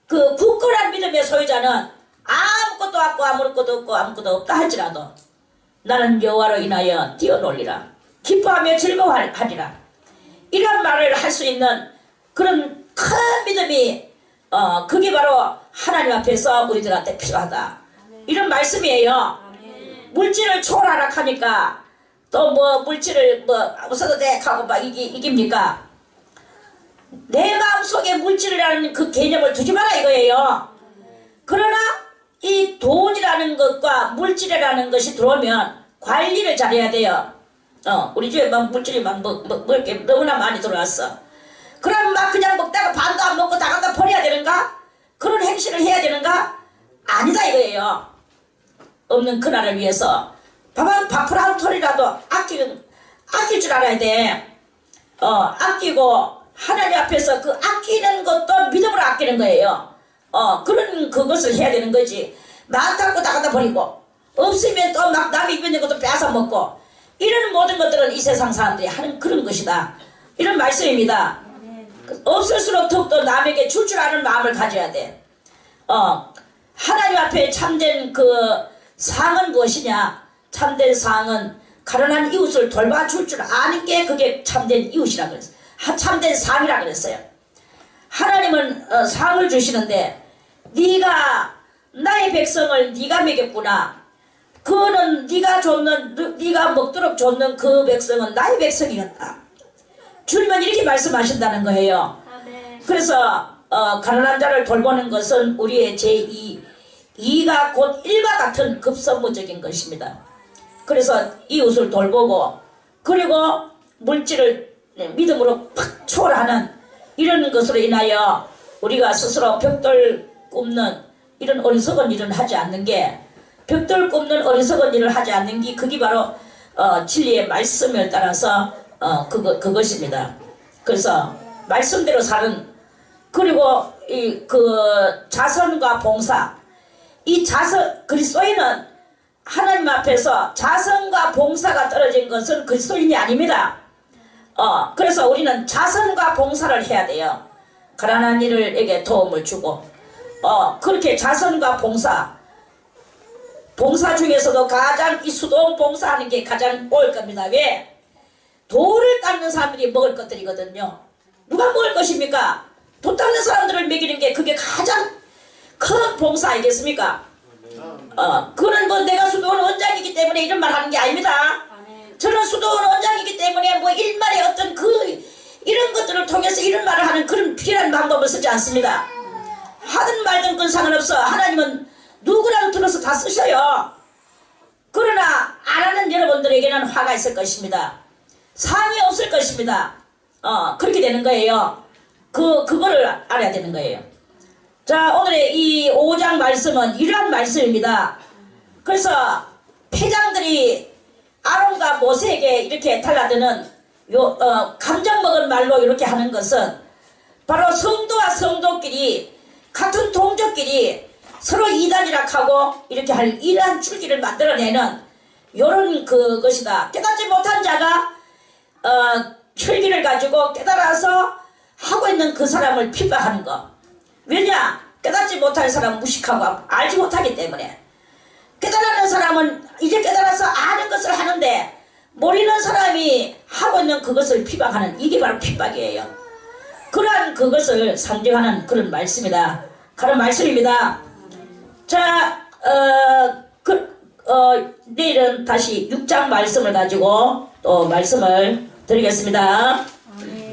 A: 그 굳건한 믿음의 소유자는 아무것도 없고 아무것도 없고 아무것도 없다 할지라도 나는 여호와로 인하여 뛰어놀리라 기뻐하며 즐거워하리라 이런 말을 할 수 있는 그런 큰 믿음이 그게 바로 하나님 앞에서 우리들한테 필요하다 이런 말씀이에요. 물질을 초월하락하니까 또 물질을 웃어도 돼 하고 막 이깁니까? 내 마음속에 물질이라는 그 개념을 두지 마라 이거예요. 그러나 이 돈이라는 것과 물질이라는 것이 들어오면 관리를 잘해야 돼요. 우리 집에 막 물질이 이렇게 너무나 많이 들어왔어. 그럼 막 그냥 먹다가 반도 안 먹고 다 갖다 버려야 되는가? 그런 행실을 해야 되는가? 아니다 이거예요. 없는 그날을 위해서 밥을 한 톨이라도 아낄 줄 알아야 돼. 아끼고 하나님 앞에서 그 아끼는 것도 믿음으로 아끼는 거예요. 그것을 해야 되는 거지. 많다고 다 갖다 버리고 없으면 또 막 남이 입는 것도 빼앗아 먹고 이런 모든 것들은 이 세상 사람들이 하는 그런 것이다. 이런 말씀입니다. 없을수록 더욱더 남에게 줄 줄 아는 마음을 가져야 돼. 하나님 앞에 참된 그 상은 무엇이냐? 참된 상은 가난한 이웃을 돌봐줄 줄 아는 게 그게 참된 이웃이라 그랬어요. 참된 상이라 그랬어요. 하나님은 상을 주시는데 네가 나의 백성을 네가 먹였구나. 그거는 네가 먹도록 줬는 그 백성은 나의 백성이었다. 주님은 이렇게 말씀하신다는 거예요. 그래서 가난한 자를 돌보는 것은 우리의 제2가 곧 1과 같은 급선무적인 것입니다. 그래서 이웃을 돌보고 그리고 물질을 믿음으로 팍 초월하는 이런 것으로 인하여 우리가 스스로 벽돌 굽는 이런 어리석은 일은 하지 않는 게 벽돌 굽는 어리석은 일을 하지 않는 게 그게 바로 진리의 말씀을 따라서 그것입니다. 그래서 말씀대로 사는 그리고 그 자선과 봉사 이 그리스도인은 하나님 앞에서 자선과 봉사가 떨어진 것은 그리스도인이 아닙니다. 그래서 우리는 자선과 봉사를 해야 돼요. 가난한 이들에게 도움을 주고 그렇게 자선과 봉사 중에서도 가장 이 수도 봉사하는 게 가장 옳을 겁니다. 왜? 돌을 닦는 사람들이 먹을 것들이거든요. 누가 먹을 것입니까? 돌 닦는 사람들을 먹이는 게 그게 가장 큰 봉사 아니겠습니까? 그는 내가 수도원 원장이기 때문에 이런 말 하는 게 아닙니다. 저는 수도원 원장이기 때문에 일말의 어떤 이런 것들을 통해서 이런 말을 하는 그런 필요한 방법을 쓰지 않습니다. 하든 말든 그건 상관없어. 하나님은 누구라도 들어서 다 쓰셔요. 그러나 안 하는 여러분들에게는 화가 있을 것입니다. 상이 없을 것입니다. 그렇게 되는 거예요. 그거를 알아야 되는 거예요. 자, 오늘의 이 5장 말씀은 이러한 말씀입니다. 그래서 패장들이 아론과 모세에게 이렇게 달라드는 감정 먹은 말로 이렇게 하는 것은 바로 성도와 성도끼리 같은 동족끼리 서로 이단이라 하고 이렇게 할 이러한 줄기를 만들어내는 요런 그것이다. 깨닫지 못한 자가 혈기를 가지고 깨달아서 하고 있는 그 사람을 핍박하는 거. 왜냐? 깨닫지 못할 사람은 무식하고 알지 못하기 때문에. 깨달는 사람은 이제 깨달아서 아는 것을 하는데 모르는 사람이 하고 있는 그것을 핍박하는 이게 바로 핍박이에요. 그러한 그것을 상징하는 그런 말씀이다. 그런 말씀입니다. 자, 내일은 다시 6장 말씀을 가지고 또 말씀을 드리겠습니다.
B: 아멘.